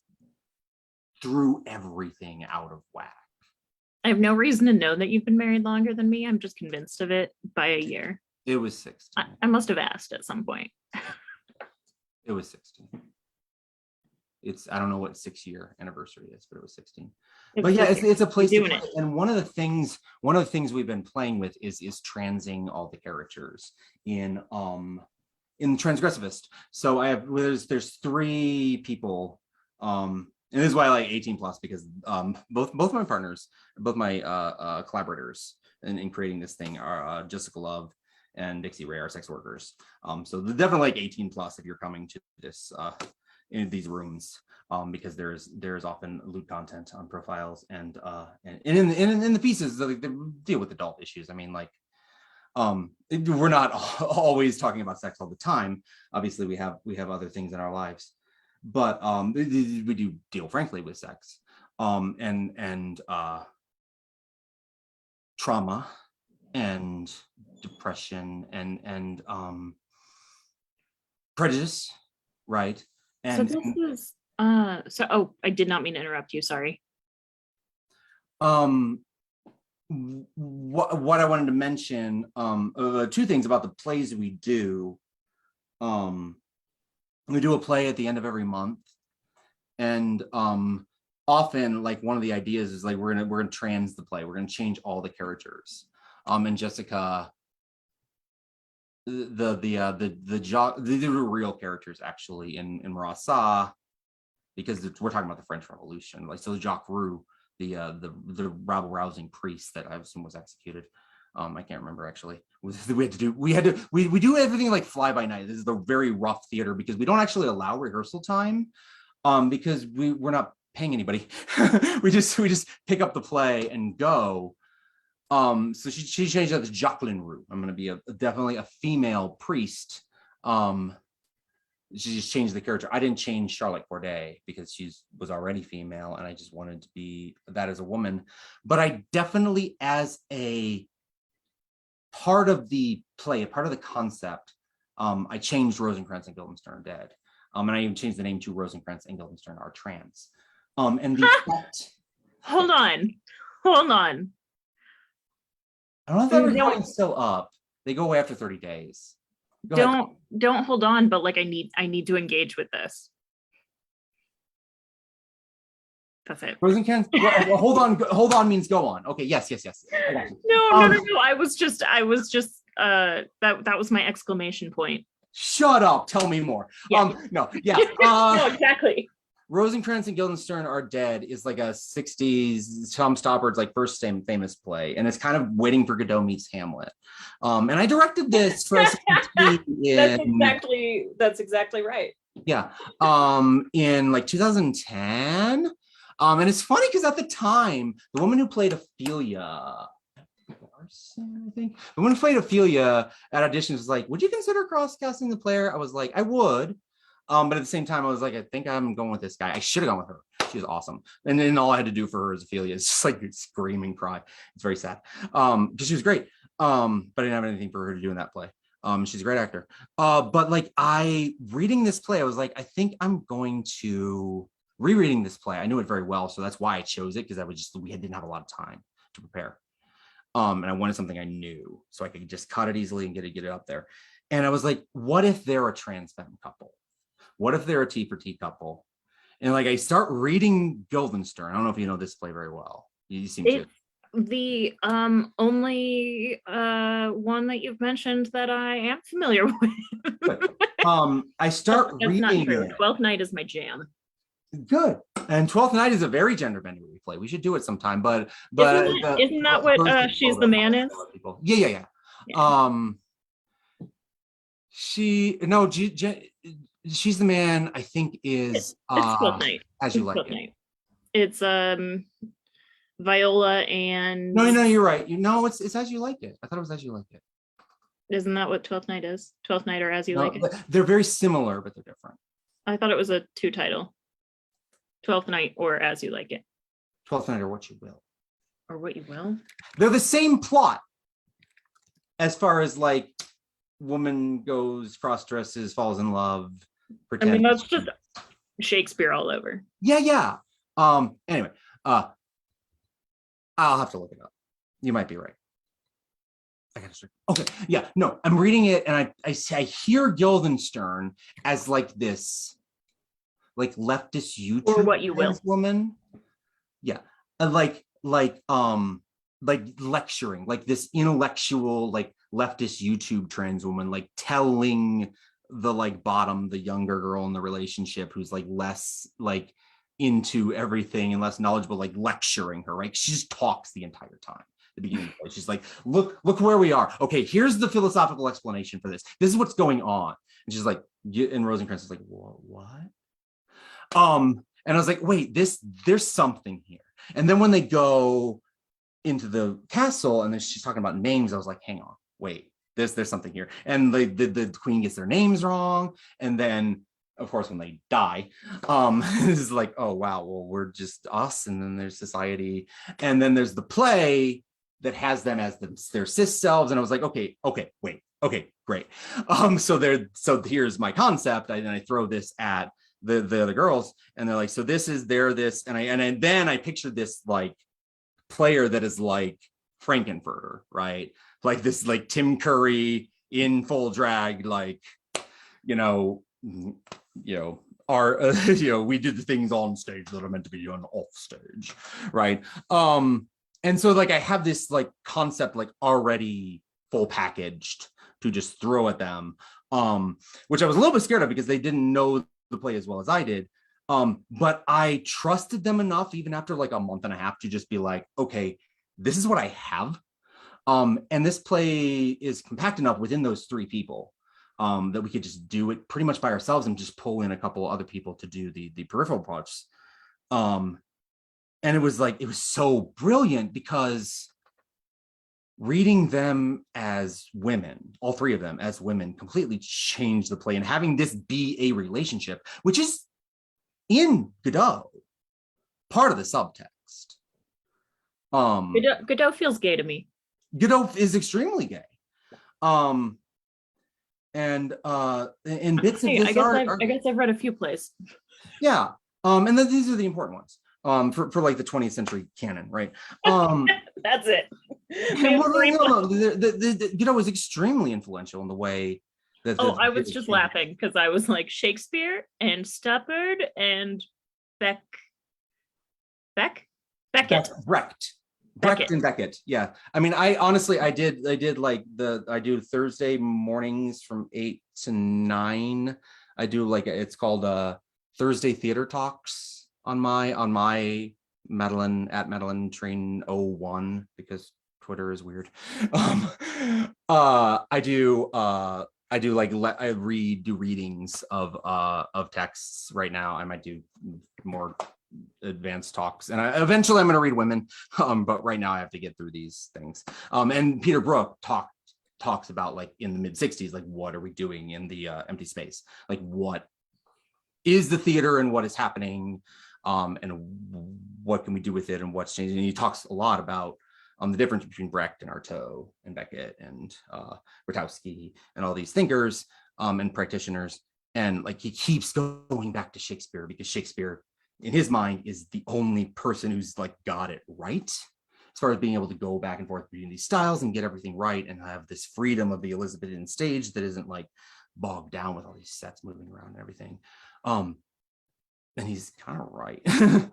threw everything out of whack. I have no reason to know that you've been married longer than me. I'm just convinced of it by a year. It was 16. I must have asked at some point. It was 16. I don't know what 6-year anniversary is, but it was 16. But yeah, it's a place to play. And one of the things we've been playing with is transing all the characters in Transgressivist. So there's 3 people, and this is why I like 18 plus, because both my partners, both my collaborators in creating this thing are Jessica Love and Dixie Ray are sex workers. So they're definitely like 18 plus if you're coming to this in these rooms, because there's often lewd content on profiles, and in the pieces they deal with adult issues. I mean, like, we're not always talking about sex all the time. Obviously, we have other things in our lives, but we do deal frankly with sex, and trauma and depression and prejudice, right? So And this is I did not mean to interrupt you, sorry. What I wanted to mention, two things about the plays we do. We do a play at the end of every month, and often, like, one of the ideas is like we're gonna trans the play. We're gonna change all the characters. And Jessica, the real characters actually in Marassa, because we're talking about the French Revolution. Like, so Jacques Roux, the rabble rousing priest that I assume was executed. I can't remember actually. We do everything like fly by night. This is the very rough theater because we don't actually allow rehearsal time, because we're not paying anybody. we just pick up the play and go. So she changed that to Jacqueline Roux. I'm going to be definitely a female priest. She just changed the character. I didn't change Charlotte Corday because she was already female, and I just wanted to be that as a woman. But I definitely, as a part of the play, a part of the concept, I changed Rosencrantz and Guildenstern are dead. And I even changed the name to Rosencrantz and Guildenstern are trans. And the effect. Hold on. I don't know if that recording's still up. They go away after 30 days. Don't hold on, but like I need to engage with this. That's it. Rosencrantz. Well, hold on means go on. Okay, yes. No. I was just that was my exclamation point. Shut up. Tell me more. Yeah. No, yeah. No, exactly. Rosencrantz and Guildenstern Are Dead is like a 60s Tom Stoppard's like first famous play, and it's kind of Waiting for Godot meets Hamlet. And I directed this for That's exactly right. Yeah. In like 2010. And it's funny because at the time, the woman who played Ophelia, I think, the woman who played Ophelia at auditions was like, "Would you consider cross-casting the player?" I was like, "I would." But at the same time, I was like, I think I'm going with this guy. I should have gone with her. She was awesome. And then all I had to do for her as Ophelia is just like screaming cry. It's very sad. Because she was great. But I didn't have anything for her to do in that play. She's a great actor. But like reading this play, I was like, I think I'm going to rereading this play. I knew it very well. So that's why I chose it, because we didn't have a lot of time to prepare. And I wanted something I knew so I could just cut it easily and get it up there. And I was like, what if they're a trans femme couple? What if they're a T for T couple? And like I start reading Guildenstern. I don't know if you know this play very well. You seem to. The only one that you've mentioned that I am familiar with. I start reading it. Twelfth Night is my jam. Good. And Twelfth Night is a very gender bending play. We should do it sometime. But isn't that what She's the Man is? Yeah. She's the Man, I think, is it's Twelfth Night. As You Like It. Night. It's Viola and No, you're right. It's As You Like It. I thought it was As You Like It. Isn't that what Twelfth Night is? Twelfth Night or As You Like It? They're very similar, but they're different. I thought it was a two title. Twelfth Night or As You Like It. Twelfth Night or What You Will. Or What You Will. They're the same plot as far as like woman goes, cross dresses, falls in love. I mean, that's just Shakespeare all over. Yeah. Anyway, I'll have to look it up. You might be right. I gotta start. Okay, yeah, no, I'm reading it and I hear Guildenstern as like this, like leftist YouTube or What You Will woman. Yeah, like lecturing, like this intellectual, like leftist YouTube trans woman, like telling the the younger girl in the relationship who's like less like into everything and less knowledgeable, like lecturing her, right? She just talks the entire time. The beginning, she's like, look where we are. Okay, here's the philosophical explanation for this. This is what's going on. And she's like, and Rosencrantz is like, what? And I was like, wait, there's something here. And then when they go into the castle and then she's talking about names, I was like, hang on, wait, there's something here. And the queen gets their names wrong. And then of course, when they die, it's like, oh wow, well, we're just us, and then there's society, and then there's the play that has them as their cis selves. And I was like, okay, wait, okay, great. So here's my concept. And I throw this at the other girls, and they're like, so this is this, and then I pictured this like player that is like Frankenfurter, right? Like this, like Tim Curry in full drag, like, our we did the things on stage that are meant to be on off stage, right? And so like I have this like concept like already full packaged to just throw at them, which I was a little bit scared of because they didn't know the play as well as I did. But I trusted them enough even after like a month and a half to just be like, okay, this is what I have. And this play is compact enough within those three people that we could just do it pretty much by ourselves and just pull in a couple other people to do the peripheral parts. And it was so brilliant because reading them as women, all three of them as women, completely changed the play, and having this be a relationship, which is in Godot, part of the subtext. Godot feels gay to me. Godot is extremely gay. And bits of this I guess I've read a few plays. Yeah. And then these are the important ones. For like the 20th century canon, right? That's it. Godot was extremely influential in the way that. I was just laughing because I was like Shakespeare and Stoppard and Beckett. Brecht and Beckett. Yeah. I mean, I do Thursday mornings from 8 to 9. I do it's called Thursday Theater Talks on my Madeline at Madeline Train 01 because Twitter is weird. I read readings of texts right now. I might do more advanced talks, and eventually I'm going to read women. But right now I have to get through these things. And Peter Brook talks about like in the mid 60s, like what are we doing in the empty space? Like what is the theater and what is happening? And what can we do with it and what's changing? And he talks a lot about the difference between Brecht and Artaud and Beckett and Grotowski and all these thinkers and practitioners. And like he keeps going back to Shakespeare because Shakespeare, in his mind, is the only person who's like got it right as far as being able to go back and forth between these styles and get everything right and have this freedom of the Elizabethan stage that isn't like bogged down with all these sets moving around and everything. And he's kind of right. And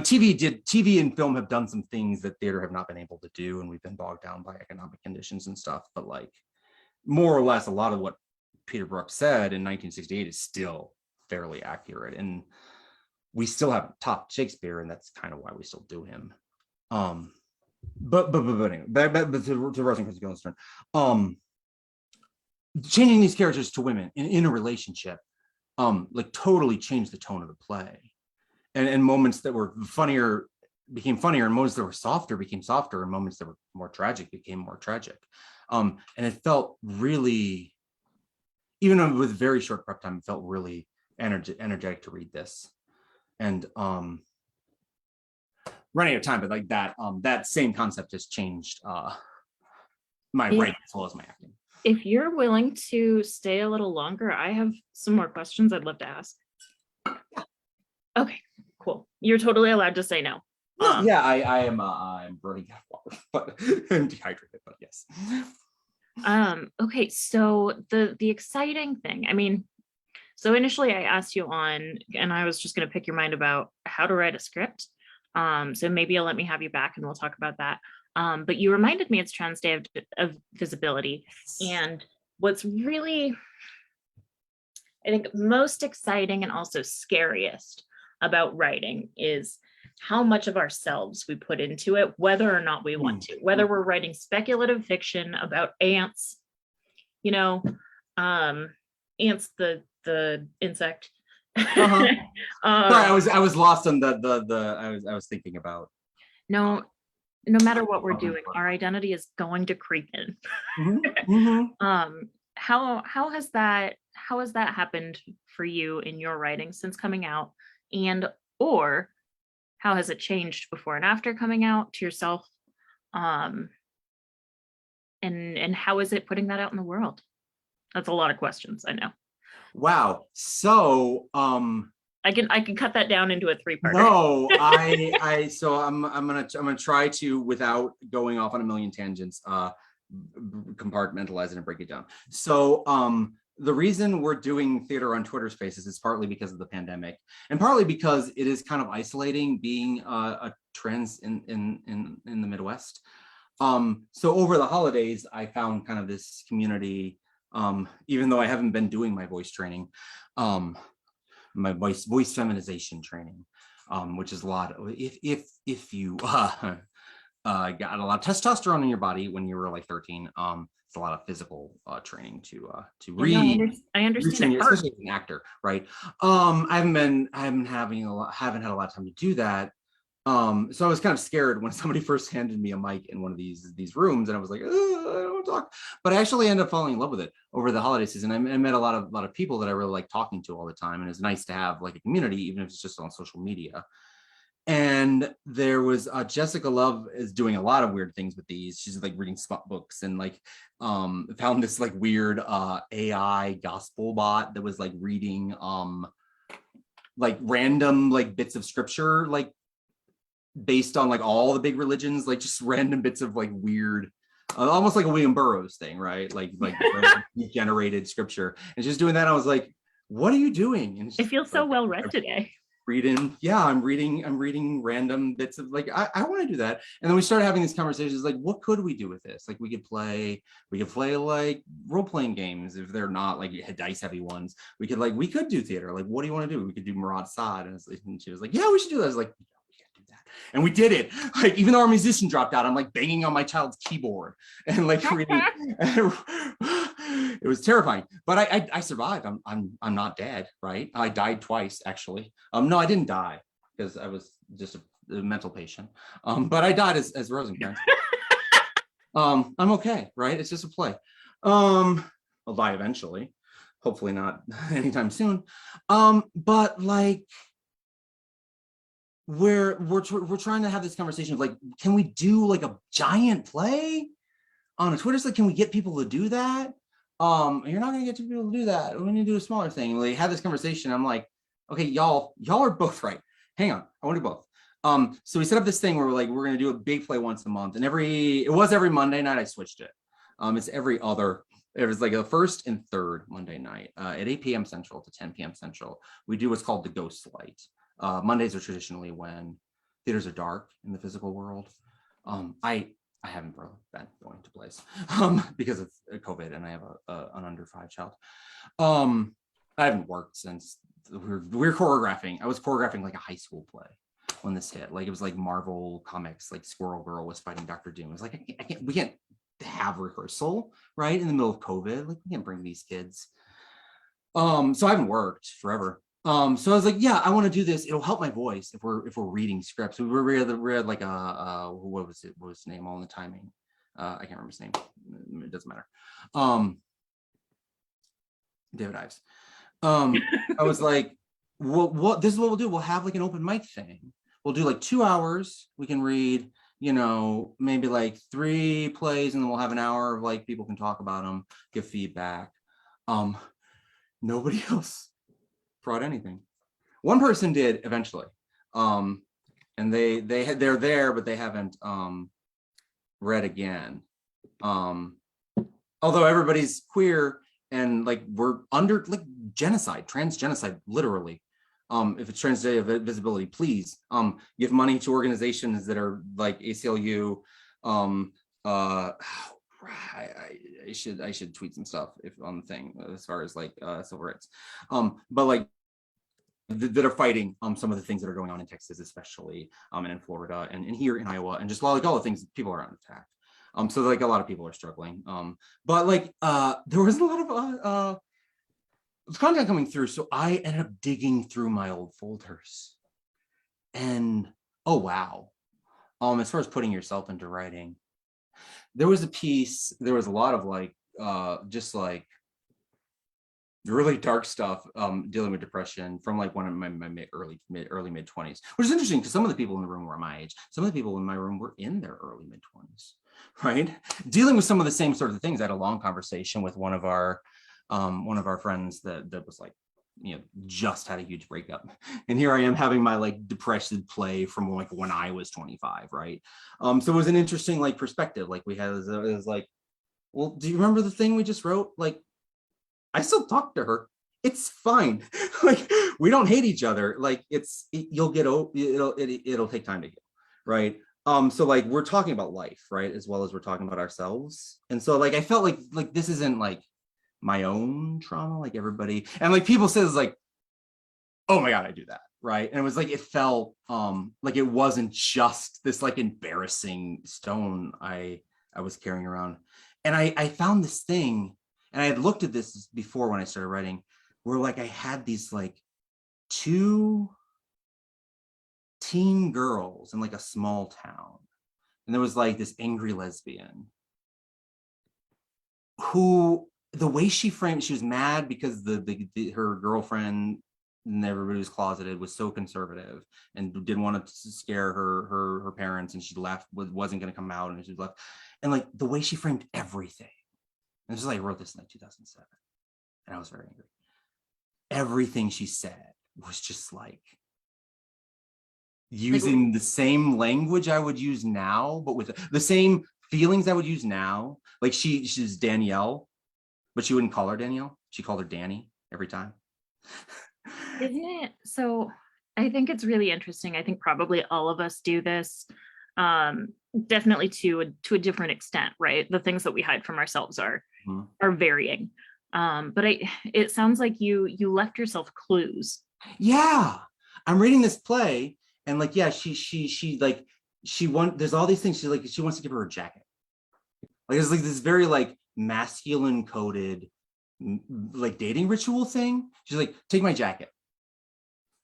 TV and film have done some things that theater have not been able to do, and we've been bogged down by economic conditions and stuff. But like more or less, a lot of what Peter Brook said in 1968 is still fairly accurate, and we still haven't topped Shakespeare, and that's kind of why we still do him. But anyway, back to Rosencrantz and Guildenstern. Changing these characters to women in a relationship like totally changed the tone of the play, and moments that were funnier became funnier, and moments that were softer became softer, and moments that were more tragic became more tragic. And it felt really, even with very short prep time, it felt really energetic to read this. And running out of time, but like that same concept has changed my writing as well as my acting. If you're willing to stay a little longer, I have some more questions I'd love to ask. Yeah. Okay, cool. You're totally allowed to say no. Yeah, I am. I'm running out of water, but I'm dehydrated. But yes. Okay, so the exciting thing. I mean, so initially I asked you on, and I was just going to pick your mind about how to write a script. So maybe you'll let me have you back, and we'll talk about that. But you reminded me it's Trans Day of Visibility. And what's really, I think, most exciting and also scariest about writing is how much of ourselves we put into it, whether or not we want to, whether we're writing speculative fiction about ants, ants, the insect. Sorry, I was lost on I was thinking about. No matter what we're doing, our identity is going to creep in. How has that happened for you in your writing since coming out, or how has it changed before and after coming out to yourself? Um, and how is it putting that out in the world? That's a lot of questions, I know. Wow. So, I can cut that down into a 3-parter. no, so I'm gonna try to, without going off on a million tangents, compartmentalize it and break it down. So, the reason we're doing theater on Twitter Spaces is partly because of the pandemic, and partly because it is kind of isolating being a trans in the Midwest. So over the holidays, I found kind of this community, even though I haven't been doing my voice training, my voice feminization training, which is a lot. If you got a lot of testosterone in your body when you were like 13, it's a lot of physical training to read. No, I understand it, especially as an actor, right? I haven't had a lot of time to do that. So I was kind of scared when somebody first handed me a mic in one of these rooms, and I was like, I don't want to talk. But I actually ended up falling in love with it over the holiday season. I met a lot of people that I really like talking to all the time, and it's nice to have like a community, even if it's just on social media. And there was Jessica Love is doing a lot of weird things with these. She's like reading spot books and like found this like weird AI gospel bot that was like reading like random like bits of scripture, like based on like all the big religions, like just random bits of like weird, almost like a William Burroughs thing, right? Like generated scripture. And she's doing that. I was like, what are you doing? And I feel so well read today. I'm reading random bits of like, I want to do that. And then we started having these conversations like, what could we do with this? Like we could play like role-playing games if they're not like dice heavy ones. We could do theater. Like, what do you want to do? We could do Murad Saad. And she was like, yeah, we should do that. I was like, and we did it. Like, even though our musician dropped out, I'm like banging on my child's keyboard and like reading. It was terrifying, but I survived. I'm not dead, right? I died twice, actually. No, I didn't die because I was just a mental patient. But I died as Rosencrantz. I'm okay, right? It's just a play. I'll die eventually, hopefully not anytime soon. But like, we're trying to have this conversation of like, can we do like a giant play on a Twitter site? Can we get people to do that? You're not gonna get people to do that. We need to do a smaller thing. And we had this conversation. I'm like, okay, y'all are both right. Hang on, I want to do both. So we set up this thing where we're gonna do a big play once a month, and it was every Monday night. I switched it. It's every other. It was like the first and third Monday night at 8 p.m. Central to 10 p.m. Central. We do what's called the Ghost Light. Mondays are traditionally when theaters are dark in the physical world. I haven't really been going to plays because of COVID, and I have an under 5 child. I haven't worked since we're choreographing. I was choreographing like a high school play when this hit. Like it was like Marvel Comics, like Squirrel Girl was fighting Dr. Doom. It was like we can't have rehearsal right in the middle of COVID. Like we can't bring these kids. So I haven't worked forever. So I was like, yeah, I want to do this. It'll help my voice if we're reading scripts. We read like what was his name? All in the timing. I can't remember his name. It doesn't matter. David Ives. I was like, what this is what we'll do. We'll have like an open mic thing. We'll do like 2 hours. We can read, maybe like 3 plays, and then we'll have an hour of like people can talk about them, give feedback. Nobody else brought anything. One person did eventually, and they're there, but they haven't read again. Although everybody's queer and like we're under like genocide, trans genocide, literally. If it's Trans Day of Visibility, please give money to organizations that are like ACLU. I should tweet some stuff on the thing as far as like civil rights, but like that are fighting some of the things that are going on in Texas, especially and in Florida and here in Iowa, and just like all the things people are on attack. So like a lot of people are struggling. But like there was a lot of content coming through, so I ended up digging through my old folders, and oh wow, as far as putting yourself into writing. There was a piece, there was a lot of like, just like really dark stuff, dealing with depression from like one of my early mid 20s, which is interesting because some of the people in the room were my age. Some of the people in my room were in their early mid 20s, right? Dealing with some of the same sort of things. I had a long conversation with one of our friends that was like, just had a huge breakup, and here I am having my like depression play from like when I was 25, right? So it was an interesting like perspective. Like we had, it was like, well, do you remember the thing we just wrote? Like, I still talk to her. It's fine. Like, we don't hate each other. Like, you'll get over. It'll take time to heal, right? So like we're talking about life, right, as well as we're talking about ourselves. And so like I felt like this isn't like my own trauma, like everybody, and like people says like, oh my god, I do that, right? And it was like it felt like it wasn't just this like embarrassing stone I was carrying around. And I found this thing, and I had looked at this before when I started writing, where like I had these like two teen girls in like a small town, and there was like this angry lesbian who, the way she framed, she was mad because her girlfriend, and everybody was closeted, was so conservative and didn't want to scare her parents, and she left, wasn't going to come out, and she left. And like the way she framed everything, and this is like, I wrote this in like 2007, and I was very angry. Everything she said was just like using the same language I would use now, but with the same feelings I would use now. Like she's Danielle, but she wouldn't call her Danielle. She called her Danny every time. Isn't it? So I think it's really interesting. I think probably all of us do this, definitely to a different extent, right? The things that we hide from ourselves are varying. But it sounds like you left yourself clues. Yeah, I'm reading this play, and like, yeah, there's all these things. She wants to give her a jacket. Like it's like this very like masculine coded like dating ritual thing. She's like, take my jacket.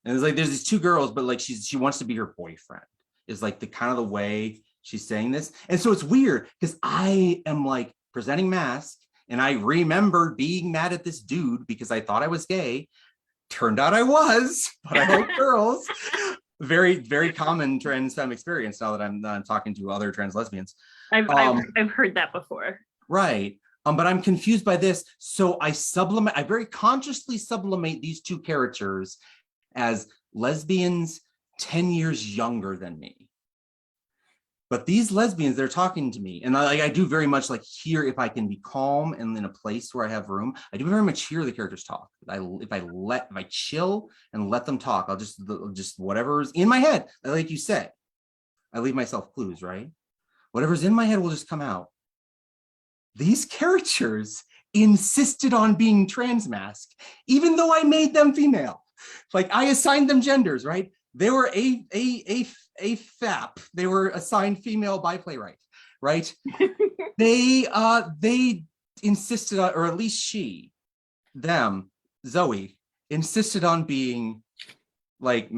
And it's like there's these two girls, but like she wants to be her boyfriend, is like the kind of the way she's saying this. And so it's weird because I am like presenting mask, and I remember being mad at this dude because I thought I was gay. Turned out I was, but I like girls. Very, very common trans femme experience now that I'm talking to other trans lesbians. I've heard that before. Right. But I'm confused by this. So I very consciously sublimate these two characters as lesbians 10 years younger than me. But these lesbians, they're talking to me, and I do very much like hear, if I can be calm and in a place where I have room, I do very much hear the characters talk. If I chill and let them talk, I'll just whatever's in my head, like you said, I leave myself clues, right? Whatever's in my head will just come out. These characters insisted on being trans mask, even though I made them female. Like I assigned them genders, right? They were a FAP. They were assigned female by Playwright, right? They insisted on, or at least Zoe insisted on being like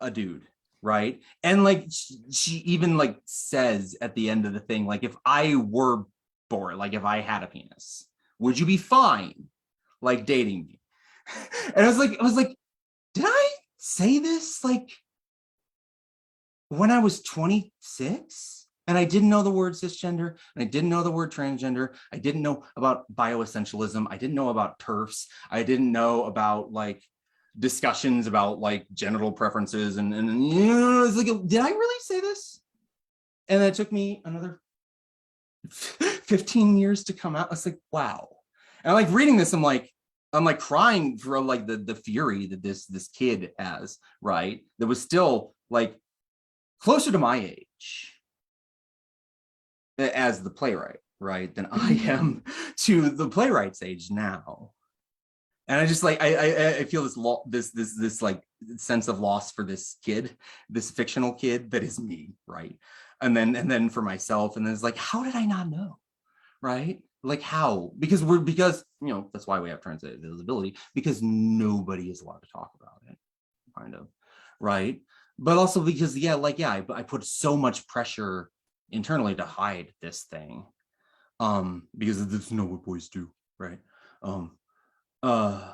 a dude, right? And like she even like says at the end of the thing, like, if I were bored, like if I had a penis, would you be fine like dating me? And I was like, did I say this like when I was 26 and I didn't know the word cisgender, and I didn't know the word transgender, I didn't know about bioessentialism, I didn't know about TERFs, I didn't know about like discussions about like genital preferences, and it's like, did I really say this? And then it took me another 15 years to come out. I was like, wow. And I'm like reading this, I'm like crying for like the fury that this kid has, right? That was still like closer to my age as the playwright, right, than I am to the playwright's age now. And I just like I feel this like sense of loss for this kid, this fictional kid that is me, right? And then for myself, and then it's like, how did I not know, right? Like how? Because that's why we have trans visibility, because nobody is allowed to talk about it, kind of, right? But also because I put so much pressure internally to hide this thing, because that's not what boys do, right? Uh,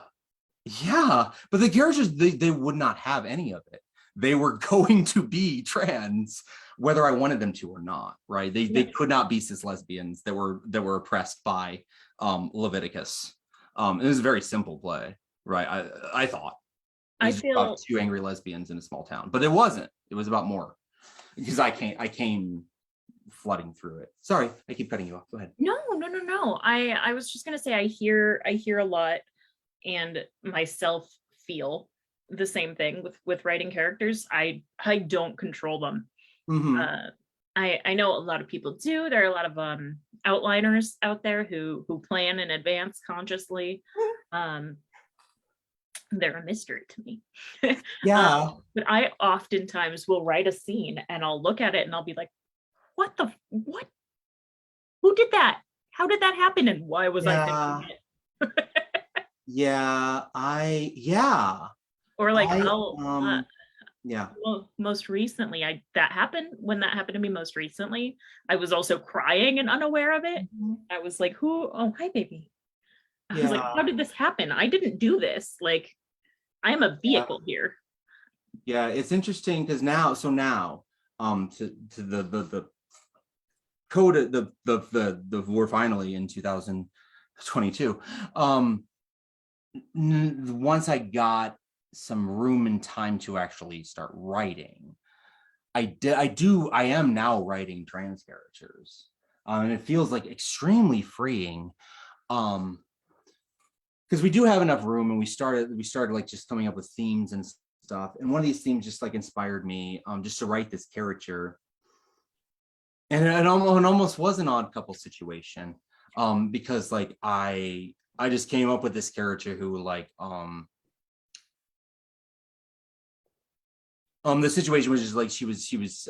yeah, but the characters, they would not have any of it. They were going to be trans, whether I wanted them to or not, right? They could not be cis lesbians that were oppressed by Leviticus. It was a very simple play, right? I thought it I was just about feel two angry lesbians in a small town, but it wasn't. It was about more, because I came flooding through it. Sorry, I keep cutting you off. Go ahead. no. I was just gonna say I hear a lot, and myself feel the same thing with writing characters. I don't control them. Mm-hmm. I know a lot of people do. There are a lot of outliners out there who plan in advance consciously. Um, they're a mystery to me. Yeah. But I oftentimes will write a scene and I'll look at it and I'll be like, what? Who did that? How did that happen? And why was I thinking it? Yeah. Or like Yeah. well, most recently, that happened to me most recently. I was also crying and unaware of it. I was like, who? Oh, hi, baby. I was like, how did this happen? I didn't do this. Like, I am a vehicle here. Yeah, it's interesting because now to the code the we're finally in 2022. Once I got some room and time to actually start writing, I am now writing trans characters, and it feels like extremely freeing, because we do have enough room, and we started like just coming up with themes and stuff, and one of these themes just like inspired me just to write this character, and it almost was an odd couple situation, because like I just came up with this character who like the situation was just like she was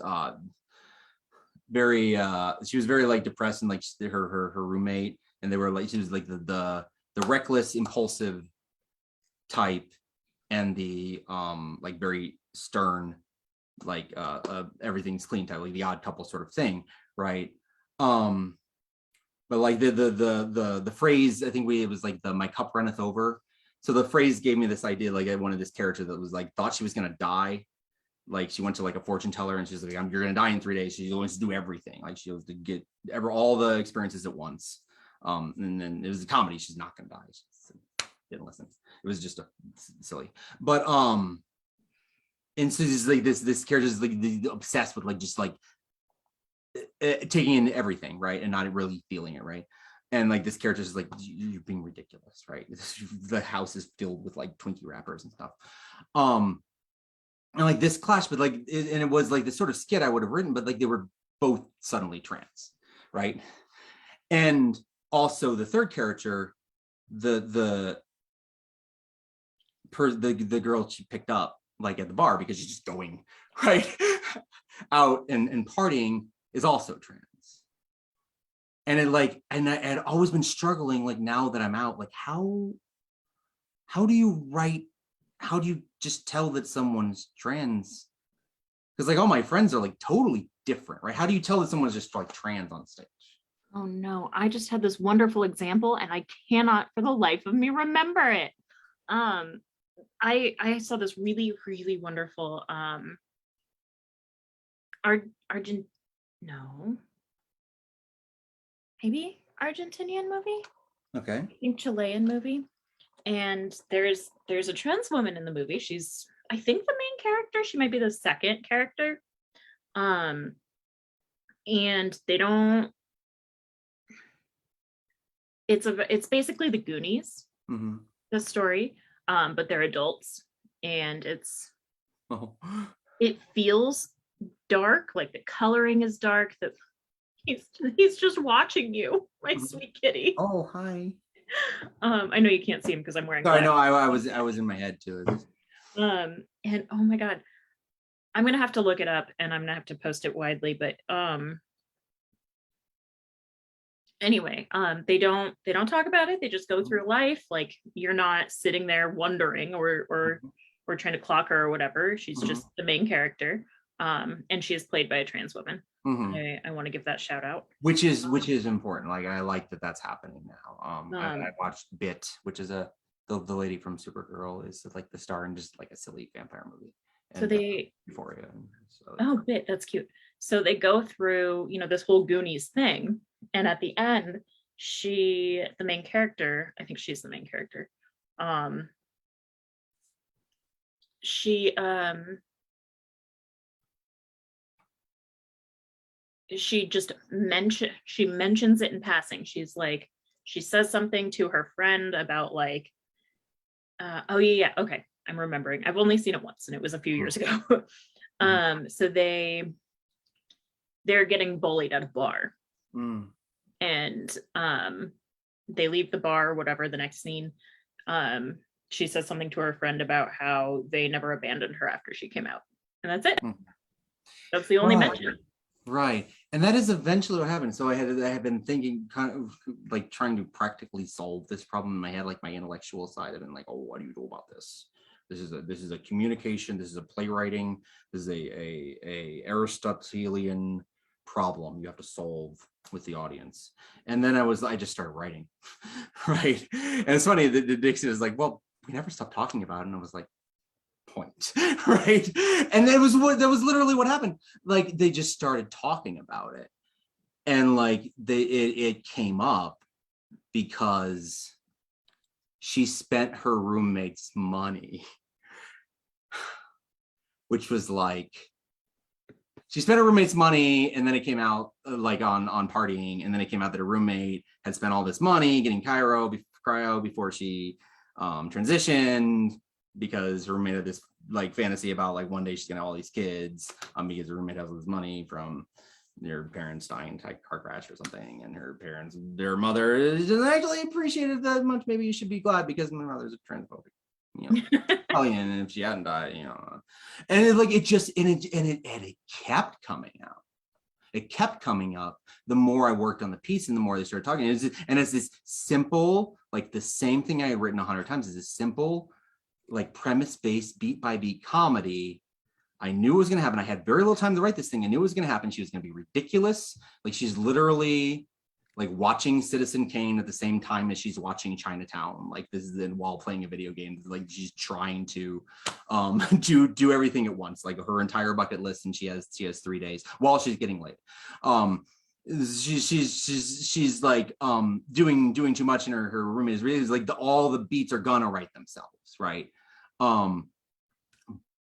very like depressed, and like her roommate, and they were like, she was like the reckless, impulsive type, and the like very stern, like everything's clean type, like the odd couple sort of thing, right? But like the phrase, I think it was like my cup runneth over. So the phrase gave me this idea, like I wanted this character that was like thought she was gonna die. Like she went to like a fortune teller and she's like, you're gonna die in 3 days. She wants to do everything. Like she wants to get all the experiences at once. And then it was a comedy. She's not gonna die. She didn't listen. It was just silly. But and so it's like this character is like obsessed with like just like taking in everything, right, and not really feeling it, right. And like this character is like, you're being ridiculous, right? The house is filled with like Twinkie wrappers and stuff. And like this clash, but like and it was like this sort of skit I would have written, but like they were both suddenly trans, right? And also the third character, the girl she picked up like at the bar because she's just going right out and partying, is also trans. And it like, and I had always been struggling, like now that I'm out, like how do you write, how do you just tell that someone's trans? Because like all my friends are like totally different, right? How do you tell that someone's just like trans on stage? Oh no, I just had this wonderful example and I cannot for the life of me remember it. I saw this really, really wonderful maybe Argentinian movie. Okay. I think Chilean movie. And there's a trans woman in the movie. She's, I think, the main character. She might be the second character. And they don't. It's basically the Goonies, the story, but they're adults, and it feels dark. Like the coloring is dark. That he's just watching you, my sweet kitty. Oh, hi. I know you can't see him because I'm wearing. Sorry, no, I was in my head too. And oh my god, I'm gonna have to look it up and I'm gonna have to post it widely. But anyway, they don't talk about it. They just go through life. Like you're not sitting there wondering or trying to clock her or whatever. She's just the main character. And she is played by a trans woman. I want to give that shout out. Which is important. Like I like that that's happening now. I watched Bit, which is a the lady from Supergirl is like the star in just like a silly vampire movie. So they Euphoria. So, oh, bit that's cute. So they go through, this whole Goonies thing, and at the end, the main character, I think she's the main character. She mentions it in passing. She's like, she says something to her friend about like, oh yeah, okay, I'm remembering. I've only seen it once, and it was a few years ago. So they're getting bullied at a bar, and they leave the bar or whatever. The next scene, she says something to her friend about how they never abandoned her after she came out, and that's it. That's the only mention. Right. And that is eventually what happened. So I had been thinking, kind of like trying to practically solve this problem in my head, like my intellectual side of it, and like, oh, what do you do about this? This is a communication, this is a playwriting, this is a Aristotelian problem you have to solve with the audience. And then I just started writing. Right. And it's funny that Dixon is like, well, we never stopped talking about it. And I was like, point. Right. And that was literally what happened. Like they just started talking about it, and like it came up because she spent her roommate's money, which was like, she spent her roommate's money, and then it came out like on partying, and then it came out that her roommate had spent all this money getting cryo before she transitioned, because her roommate had this like fantasy about like one day she's gonna have all these kids, because her roommate has all this money from their parents dying in a car crash or something, and their mother doesn't actually appreciate it that much. Maybe you should be glad because my mother's a transphobic, and if she hadn't died, and it kept coming out. It kept coming up the more I worked on the piece, and the more they started talking. And it's this simple, like the same thing I had written 100 times, is this simple, like premise-based, beat-by-beat comedy. I knew it was going to happen. I had very little time to write this thing. I knew it was going to happen. She was going to be ridiculous. Like she's literally like watching Citizen Kane at the same time as she's watching Chinatown. Like this is while playing a video game. Like she's trying to do everything at once, like her entire bucket list, and she has 3 days while she's getting laid. She's like doing too much, and her roommate is really like all the beats are gonna write themselves, right?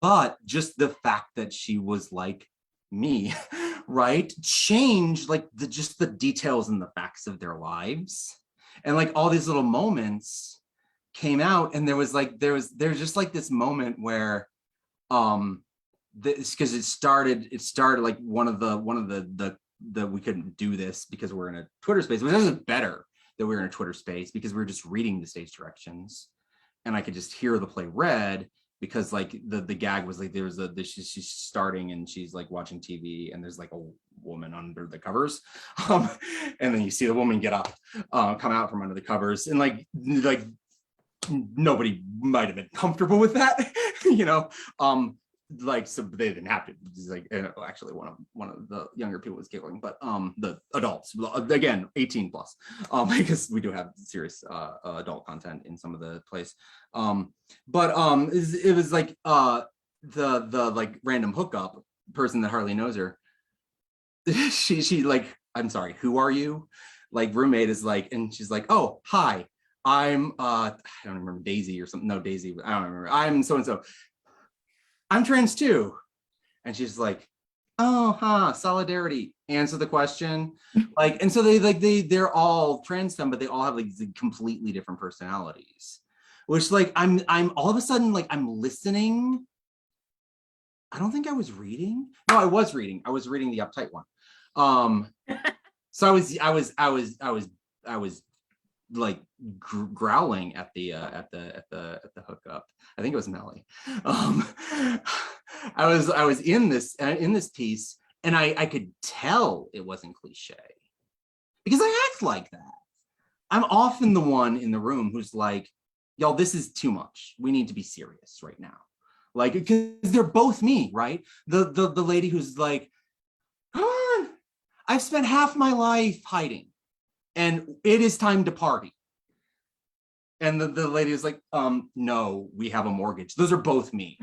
But just the fact that she was like me, right, changed like just the details and the facts of their lives, and like all these little moments came out, and there's just like this moment where because it started like one of the we couldn't do this because we're in a Twitter space, which isn't better that we were in a Twitter space, because we were just reading the stage directions, and I could just hear the play read, because like the gag was like she's starting and she's like watching TV, and there's like a woman under the covers, and then you see the woman get up, come out from under the covers, and like nobody might have been comfortable with that, like, so they didn't have to. Like, actually one of the younger people was giggling, but the adults, again 18 plus, because we do have serious adult content in some of the plays, but it was like the like random hookup person that hardly knows her, she like, I'm sorry, who are you? Like roommate is like, and she's like, oh hi, I'm I don't remember, Daisy or something. No, Daisy, I don't remember. I'm so and so. I'm trans too. And she's like, oh, solidarity, answer the question. Like, and so they're all trans femme, but they all have like completely different personalities, which like I'm all of a sudden like I'm listening. I don't think I was reading. No, I was reading the uptight one. So I was like growling at the hookup. I think it was Melly. I was in this piece, and I could tell it wasn't cliche, because I act like that. I'm often the one in the room who's like, y'all, this is too much. We need to be serious right now. Like, because they're both me, right? The lady who's like, come on, I've spent half my life hiding, and it is time to party. And the lady was like, no, we have a mortgage. Those are both me.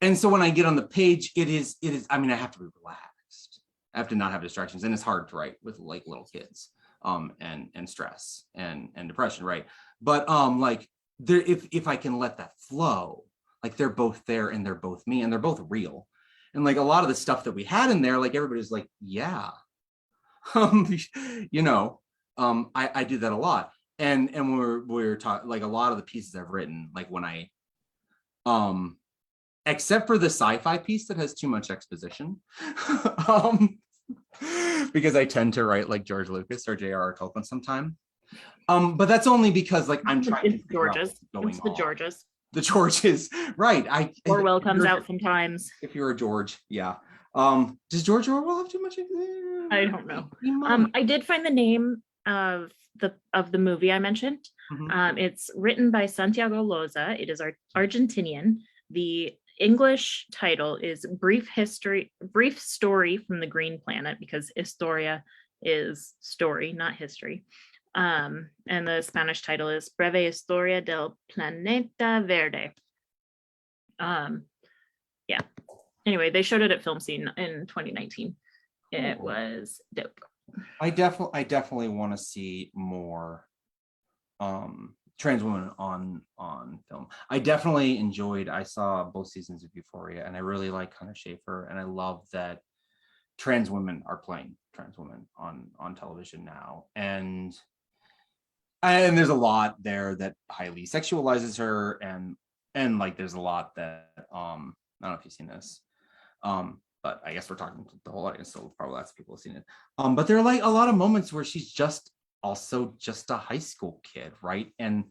And so when I get on the page, it is, I mean, I have to be relaxed. I have to not have distractions. And it's hard to write with like little kids, and stress and depression, right? But like there, if I can let that flow, like they're both there and they're both me and they're both real. And like a lot of the stuff that we had in there, like everybody's like, yeah. You know, I do that a lot. And when we're talking, like a lot of the pieces I've written, like when I except for the sci-fi piece that has too much exposition, because I tend to write like George Lucas or J.R.R. Tolkien sometime. But that's only because like I'm trying to figure out what's going on. Georges. The Georges, right? Orwell comes out sometimes. If you're a George, yeah. Does George Orwell have too much? I don't know. I did find the name of the movie I mentioned. It's written by Santiago Loza. It is Argentinian. The English title is Brief Story from the Green Planet, because historia is story, not history. And the Spanish title is Breve Historia del Planeta Verde. Yeah. Anyway, they showed it at Film Scene in 2019. It was dope. I definitely want to see more trans women on film. I definitely enjoyed, I saw both seasons of Euphoria, and I really like Hunter Schafer, and I love that trans women are playing trans women on television now. And there's a lot there that highly sexualizes her, and like there's a lot that I don't know if you've seen this, but I guess we're talking to the whole audience, so probably lots of people have seen it. But there are like a lot of moments where she's just also just a high school kid, right? And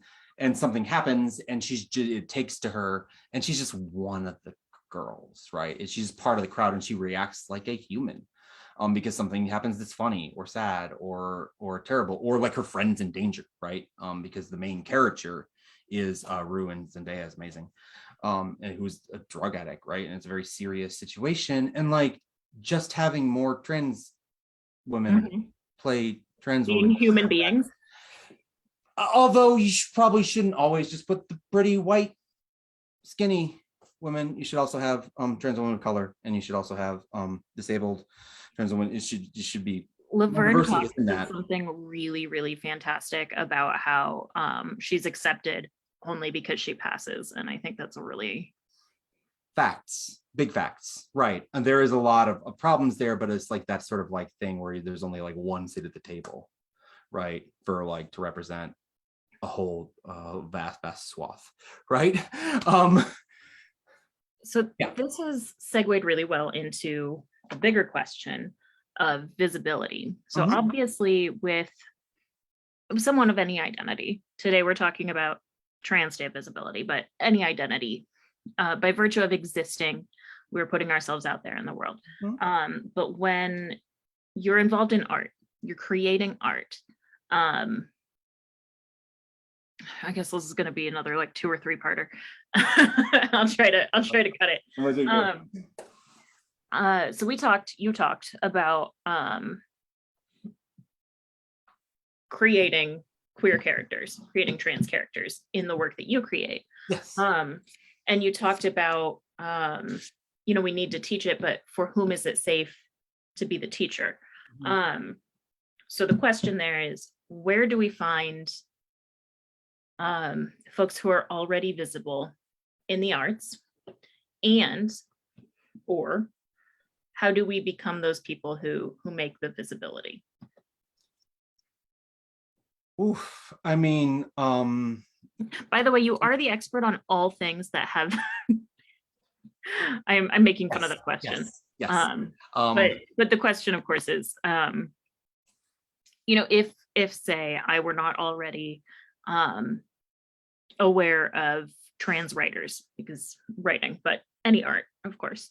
something happens, and it takes to her, and she's just one of the girls, right? And she's part of the crowd, and she reacts like a human, because something happens that's funny or sad or terrible, or like her friend's in danger, right? Because the main character is Rue, and Zendaya is amazing, and who's a drug addict, right? And it's a very serious situation, and like just having more trans women play trans women, human beings. Although you probably shouldn't always just put the pretty white skinny women. You should also have trans women of color, and you should also have disabled trans women. It should be Laverne talks something really, really fantastic about how she's accepted only because she passes, and I think that's a really big facts, right? And there is a lot of problems there, but it's like that sort of like thing where there's only like one seat at the table, right? For like to represent a whole vast swath, right? So yeah. This has segued really well into a bigger question of visibility. So obviously with someone of any identity, today we're talking about trans day visibility, but any identity, by virtue of existing, we're putting ourselves out there in the world. But when you're involved in art, you're creating art, I guess this is going to be another like 2 or 3 parter. I'll try to cut it. So you talked about creating queer characters, creating trans characters in the work that you create. Yes. And you talked about we need to teach it, but for whom is it safe to be the teacher? So the question there is, where do we find folks who are already visible in the arts, or how do we become those people who make the visibility? Oof, I mean, by the way, you are the expert on all things that have I'm making fun of the question. Yes. But the question, of course, is if say I were not already aware of trans writers, because writing, but any art, of course,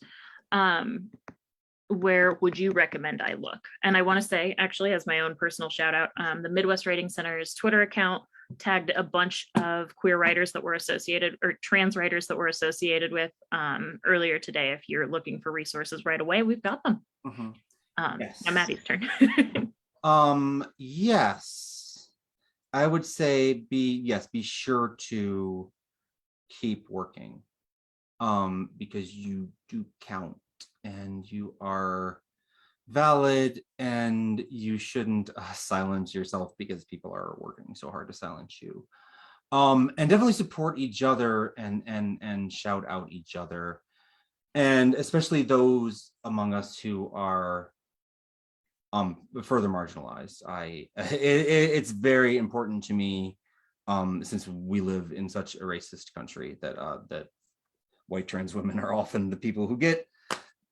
where would you recommend I look? And I want to say, actually, as my own personal shout out, the Midwest Writing Center's Twitter account tagged a bunch of queer writers that were associated, or trans writers that were associated with earlier today. If you're looking for resources right away, we've got them. Yes. Now Maddie's turn. Yes. I would say be sure to keep working, because you do count and you are valid, and you shouldn't silence yourself because people are working so hard to silence you. And definitely support each other and shout out each other, and especially those among us who are further marginalized. It's very important to me, since we live in such a racist country, that white trans women are often the people who get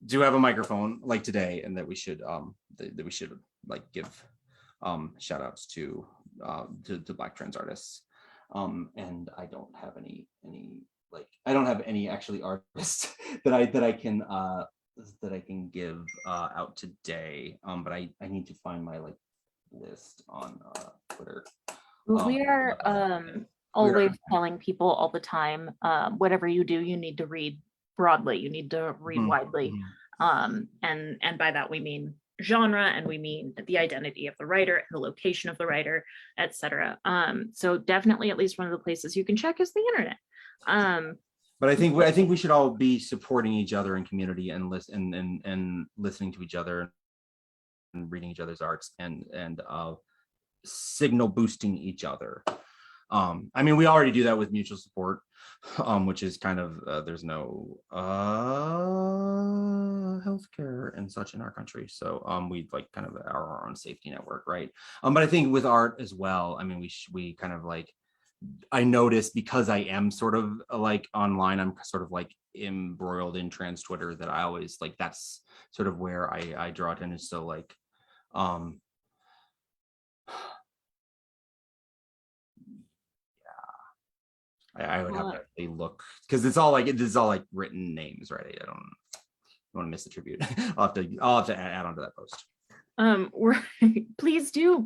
to have a microphone like today, and that we should like give shout outs to Black trans artists. And I don't have any actually artists that I can give out today. But I need to find my like list on Twitter. We are always telling people all the time, whatever you do, you need to read broadly, you need to read widely. And by that we mean genre, and we mean the identity of the writer and the location of the writer, etc. So definitely at least one of the places you can check is the internet. But I think we should all be supporting each other in community, and listening to each other and reading each other's arts, and signal boosting each other. I mean, we already do that with mutual support, which is kind of there's no healthcare and such in our country, so we like kind of our own safety network, right? But I think with art as well, I mean, we kind of like, I notice, because I am sort of like online, I'm sort of like embroiled in trans Twitter, that I always like, that's sort of where I draw attention. So like I would have to actually look, because it's all like, this is all like written names, right? I don't want to misattribute. I'll have to add on to that post. Please do.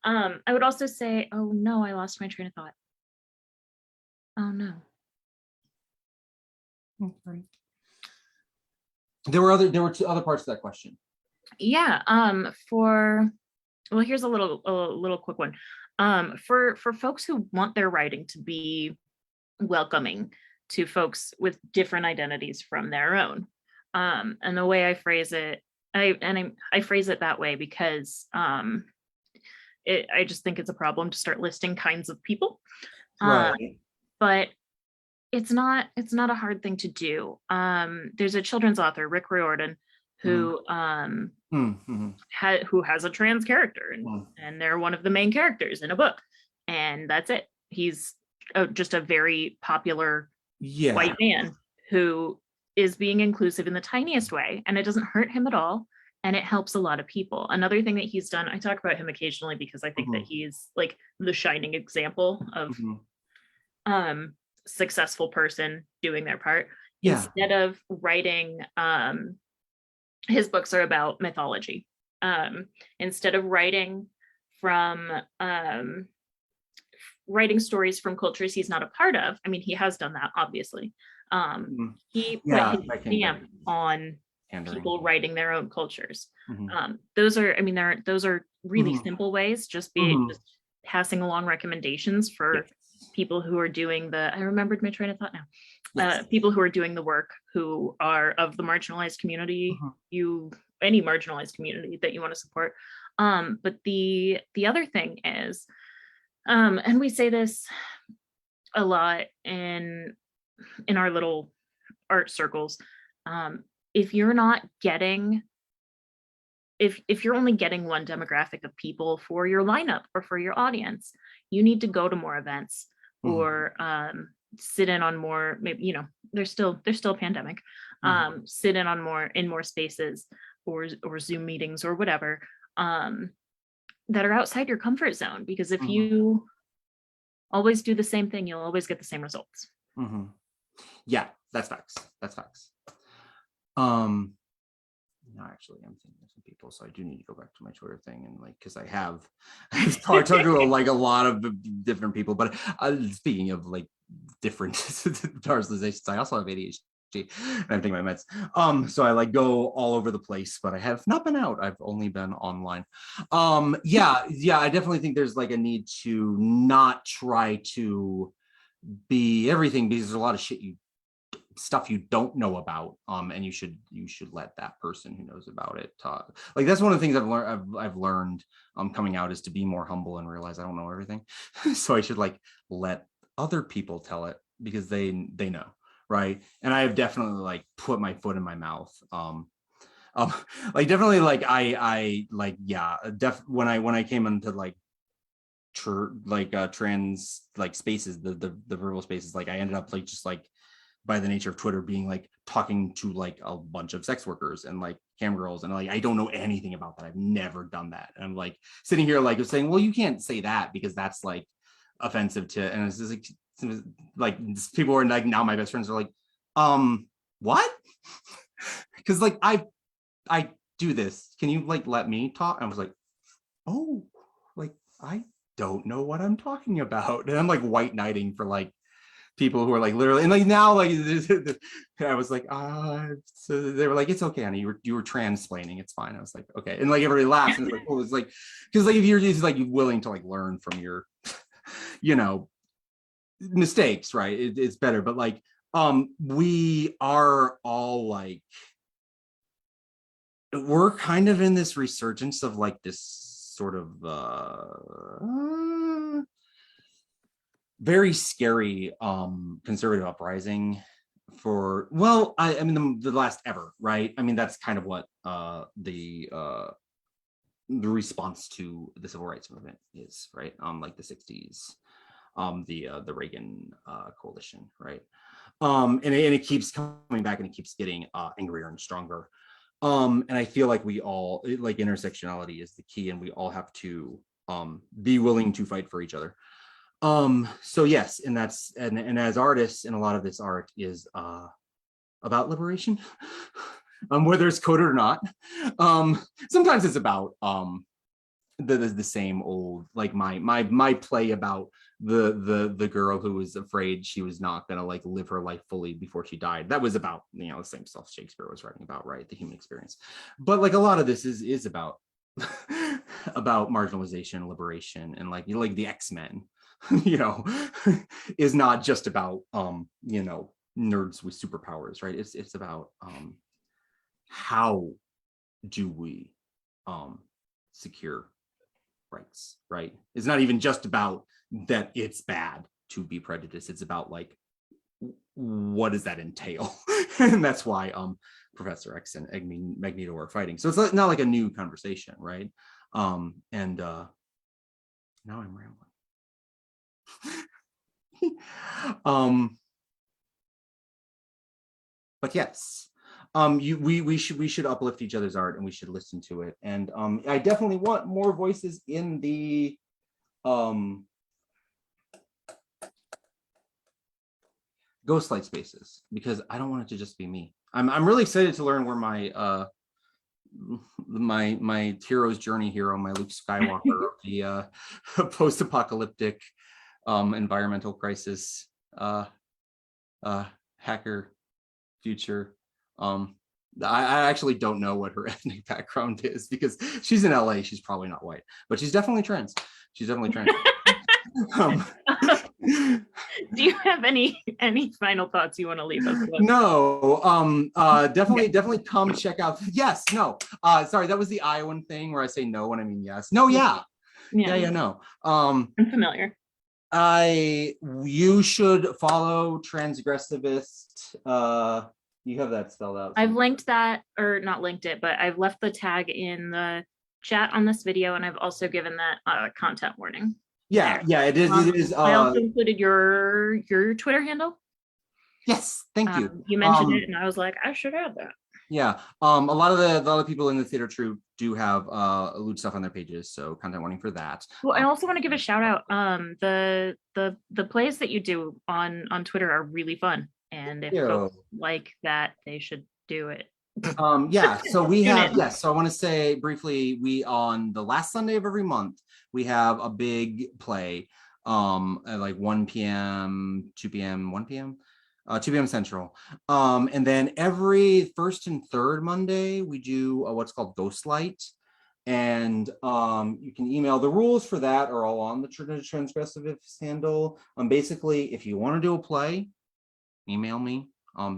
I would also say, oh no, I lost my train of thought. Oh no. Sorry. There were two other parts to that question. Yeah. Well, here's a little quick one. For folks who want their writing to be welcoming to folks with different identities from their own, and the way I phrase it, I phrase it that way because I just think it's a problem to start listing kinds of people. Right. But it's not a hard thing to do. There's a children's author, Rick Riordan, who who has a trans character, and they're one of the main characters in a book, and that's it. He's just a very popular white man who is being inclusive in the tiniest way, and it doesn't hurt him at all, and it helps a lot of people. Another thing that he's done, I talk about him occasionally because I think that he's like the shining example of successful person doing their part. Instead of writing, his books are about mythology. Instead of writing stories from cultures he's not a part of, I mean, he has done that, obviously. He put his stamp on people writing their own cultures. Those are really simple ways, just passing along recommendations for people who are doing I remembered my train of thought now. People who are doing the work, who are of the marginalized community, any marginalized community that you want to support. But the other thing is, and we say this a lot in our little art circles, if you're not getting, if you're only getting one demographic of people for your lineup or for your audience, you need to go to more events or sit in on more, maybe, there's still a pandemic, sit in on more spaces or Zoom meetings or whatever, that are outside your comfort zone, because if you always do the same thing, you'll always get the same results. Yeah, that's facts. No, actually, I'm thinking of some people, so I do need to go back to my Twitter thing, and like, because I talked to like a lot of different people. But speaking of like different personalizations, I also have ADHD, and I'm taking my meds. So I like go all over the place, but I have not been out. I've only been online. Yeah, I definitely think there's like a need to not try to be everything, because there's a lot of stuff you don't know about, and you should let that person who knows about it talk. Like that's one of the things I've learned coming out, is to be more humble and realize I don't know everything. So I should like let other people tell it, because they know, right? And I have definitely like put my foot in my mouth, like definitely like I like, yeah, when I came into like trans like spaces, the verbal spaces, like I ended up like just like, by the nature of Twitter, being like talking to like a bunch of sex workers and like cam girls, and like I don't know anything about that. I've never done that. And I'm like sitting here like saying, well, you can't say that because that's like offensive to, and it's just like people are like, now my best friends are like, what? Because like I do this. Can you like let me talk? And I was like, oh, like I don't know what I'm talking about. And I'm like white knighting for like people who are like literally, and like now like I was like, so they were like, it's okay, honey, you were transplaining, it's fine. I was like, okay. And like everybody laughs, and it's like, oh, it's like, because like if you're just like willing to like learn from your mistakes, right, it's better. But like we are all like, we're kind of in this resurgence of like this sort of very scary conservative uprising for, well, I mean the last ever, right? I mean that's kind of what the response to the civil rights movement is, right? Like the 60s, the Reagan coalition, right? And it keeps coming back, and it keeps getting angrier and stronger. And I feel like we all, like intersectionality is the key, and we all have to be willing to fight for each other. So yes, and that's, and as artists, and a lot of this art is about liberation, whether it's coded or not. Sometimes it's about the same old, like my play about the girl who was afraid she was not gonna like live her life fully before she died. That was about, the same stuff Shakespeare was writing about, right? The human experience. But like a lot of this is about about marginalization, liberation, and like the X-Men, is not just about nerds with superpowers, right? It's about how do we secure rights, right? It's not even just about that it's bad to be prejudiced. It's about like, what does that entail? And that's why Professor X and Magneto are fighting. So it's not like a new conversation, right? And now I'm rambling. But yes, we should uplift each other's art, and we should listen to it. And I definitely want more voices in the ghostlight spaces, because I don't want it to just be me. I'm really excited to learn where my my hero's journey hero, my Luke Skywalker, the post-apocalyptic environmental crisis hacker future. I actually don't know what her ethnic background is, because she's in LA. She's probably not white, but she's definitely trans. She's definitely trans. Do you have any final thoughts you want to leave us with? No, definitely come check out. Yes, no. Sorry, that was the Iowan thing where I say no when I mean yes. No, yeah. No. I'm familiar. You should follow Transgressivist. You have that spelled out. I've linked that, or not linked it, but I've left the tag in the chat on this video, and I've also given that content warning. Yeah, it is. I also included your Twitter handle. Yes, thank you. You mentioned it, and I was like, I should add that. Yeah, a lot of the people in the theater troupe do have lewd stuff on their pages, so content warning for that. Well, I also want to give a shout out. The plays that you do on Twitter are really fun, and if folks like that, they should do it. Yeah, so we have, yes, so I want to say briefly, we on the last Sunday of every month, we have a big play at like 1 p.m., 2 p.m., 1 p.m. 2 p.m. Central. And then every first and third Monday, we do what's called Ghostlight. And you can email. The rules for that are all on the Transgressive handle. Basically, if you want to do a play, email me,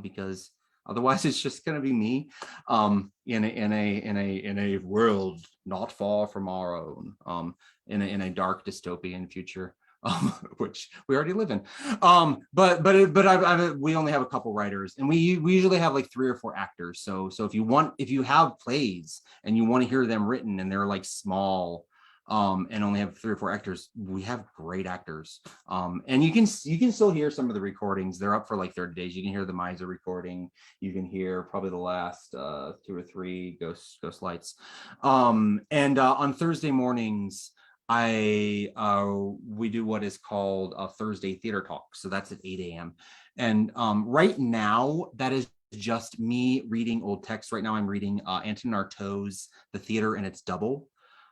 because otherwise it's just going to be me in a world not far from our own, in a dark dystopian future. Which we already live in, but we only have a couple writers, and we usually have like 3 or 4 actors. So if you have plays and you want to hear them written and they're like small, and only have 3 or 4 actors, we have great actors. And you can still hear some of the recordings. They're up for like 30 days. You can hear the Miser recording. You can hear probably the last 2 or 3 Ghost Lights. And on Thursday mornings, we do what is called a Thursday theater talk. So that's at 8 a.m. And right now, that is just me reading old text. Right now, I'm reading Anton Artaud's The Theater and Its Double.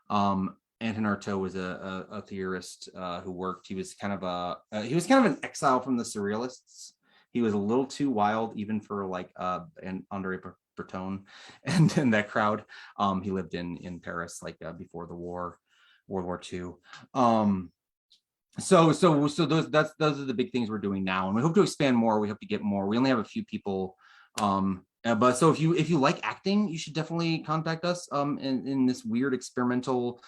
Anton Artaud was a theorist who worked. He was kind of an exile from the Surrealists. He was a little too wild, even for like an Andre Breton and that crowd. He lived in Paris like before the war. World War II. So those are the big things we're doing now, and we hope to expand more. We hope to get more. We only have a few people, but so if you like acting, you should definitely contact us in this weird experimental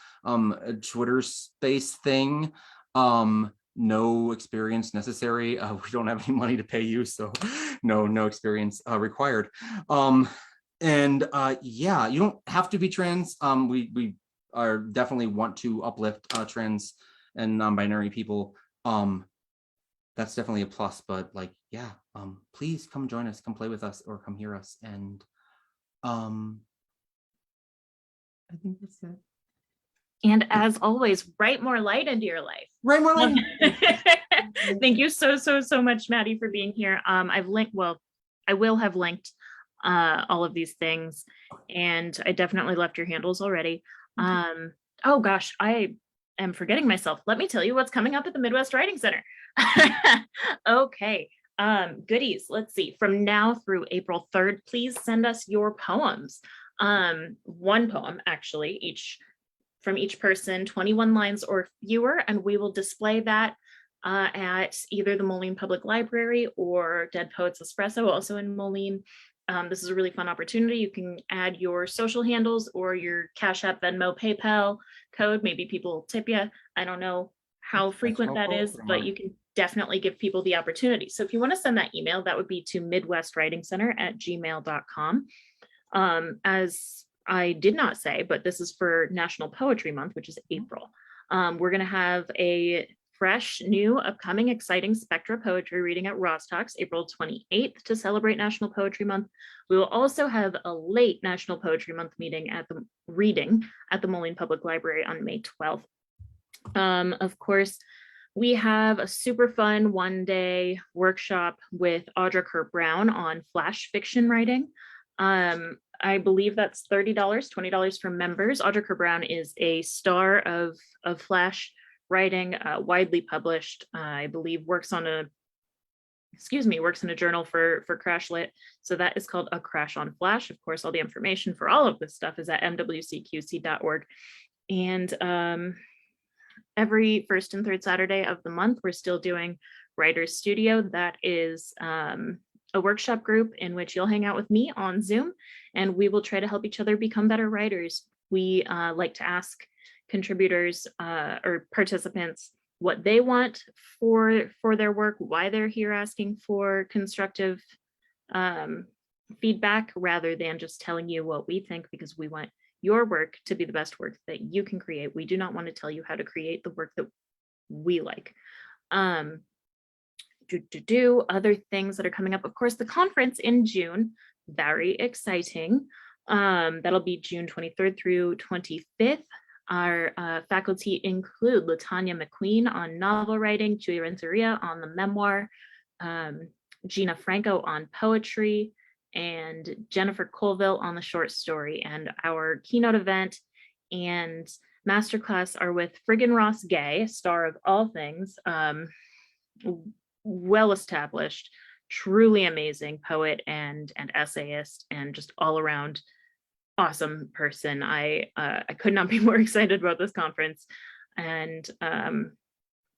Twitter space thing. No experience necessary. We don't have any money to pay you, so no experience required. And yeah, you don't have to be trans. We are definitely want to uplift trans and non-binary people. That's definitely a plus, but like, yeah, please come join us, come play with us, or come hear us. And I think that's it. And as always, write more light into your life. Write more light. Thank you so much, Maddie, for being here. I will have linked all of these things, and I definitely left your handles already. Oh gosh, I am forgetting myself. Let me tell you what's coming up at the Midwest Writing Center. Okay, goodies. Let's see. From now through April 3rd, please send us your poems. 1 poem, actually, from each person, 21 lines or fewer, and we will display that at either the Moline Public Library or Dead Poets Espresso, also in Moline. This is a really fun opportunity. You can add your social handles or your Cash App, Venmo, PayPal code. Maybe people will tip you. I don't know how frequent that is, but you can definitely give people the opportunity. So if you want to send that email, that would be to midwestwritingcenter@gmail.com. As I did not say, but this is for National Poetry Month, which is April. We're going to have a fresh, new, upcoming, exciting Spectra poetry reading at Rostock's April 28th to celebrate National Poetry Month. We will also have a late National Poetry Month meeting at the Moline Public Library on May 12th. Of course, we have a super fun 1-day workshop with Audra Kerr Brown on flash fiction writing. I believe that's $30, $20 for members. Audra Kerr Brown is a star of flash writing, widely published. I believe works in a journal for Crash Lit. So that is called A Crash on Flash. Of course, all the information for all of this stuff is at mwcqc.org. And every first and third Saturday of the month, we're still doing Writers Studio. That is a workshop group in which you'll hang out with me on Zoom, and we will try to help each other become better writers. We like to ask contributors or participants what they want for their work, why they're here asking for constructive feedback, rather than just telling you what we think, because we want your work to be the best work that you can create. We do not want to tell you how to create the work that we like. Other things that are coming up, of course, the conference in June, very exciting. That'll be June 23rd through 25th. Our faculty include LaTanya McQueen on novel writing, Julia Renteria on the memoir, Gina Franco on poetry, and Jennifer Colville on the short story. And our keynote event and masterclass are with Friggin Ross Gay, star of All Things, well-established truly amazing poet and essayist, and just all around awesome person. I could not be more excited about this conference. And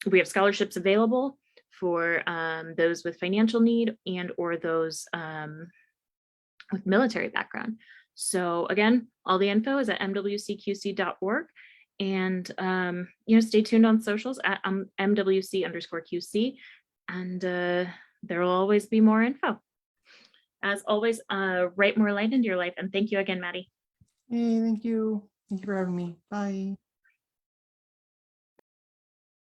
we have scholarships available for those with financial need and or those with military background. So again, all the info is at mwcqc.org. And stay tuned on socials at MWC_QC. And there will always be more info. As always, write more light into your life. And thank you again, Maddie. Hey, thank you. Thank you for having me. Bye.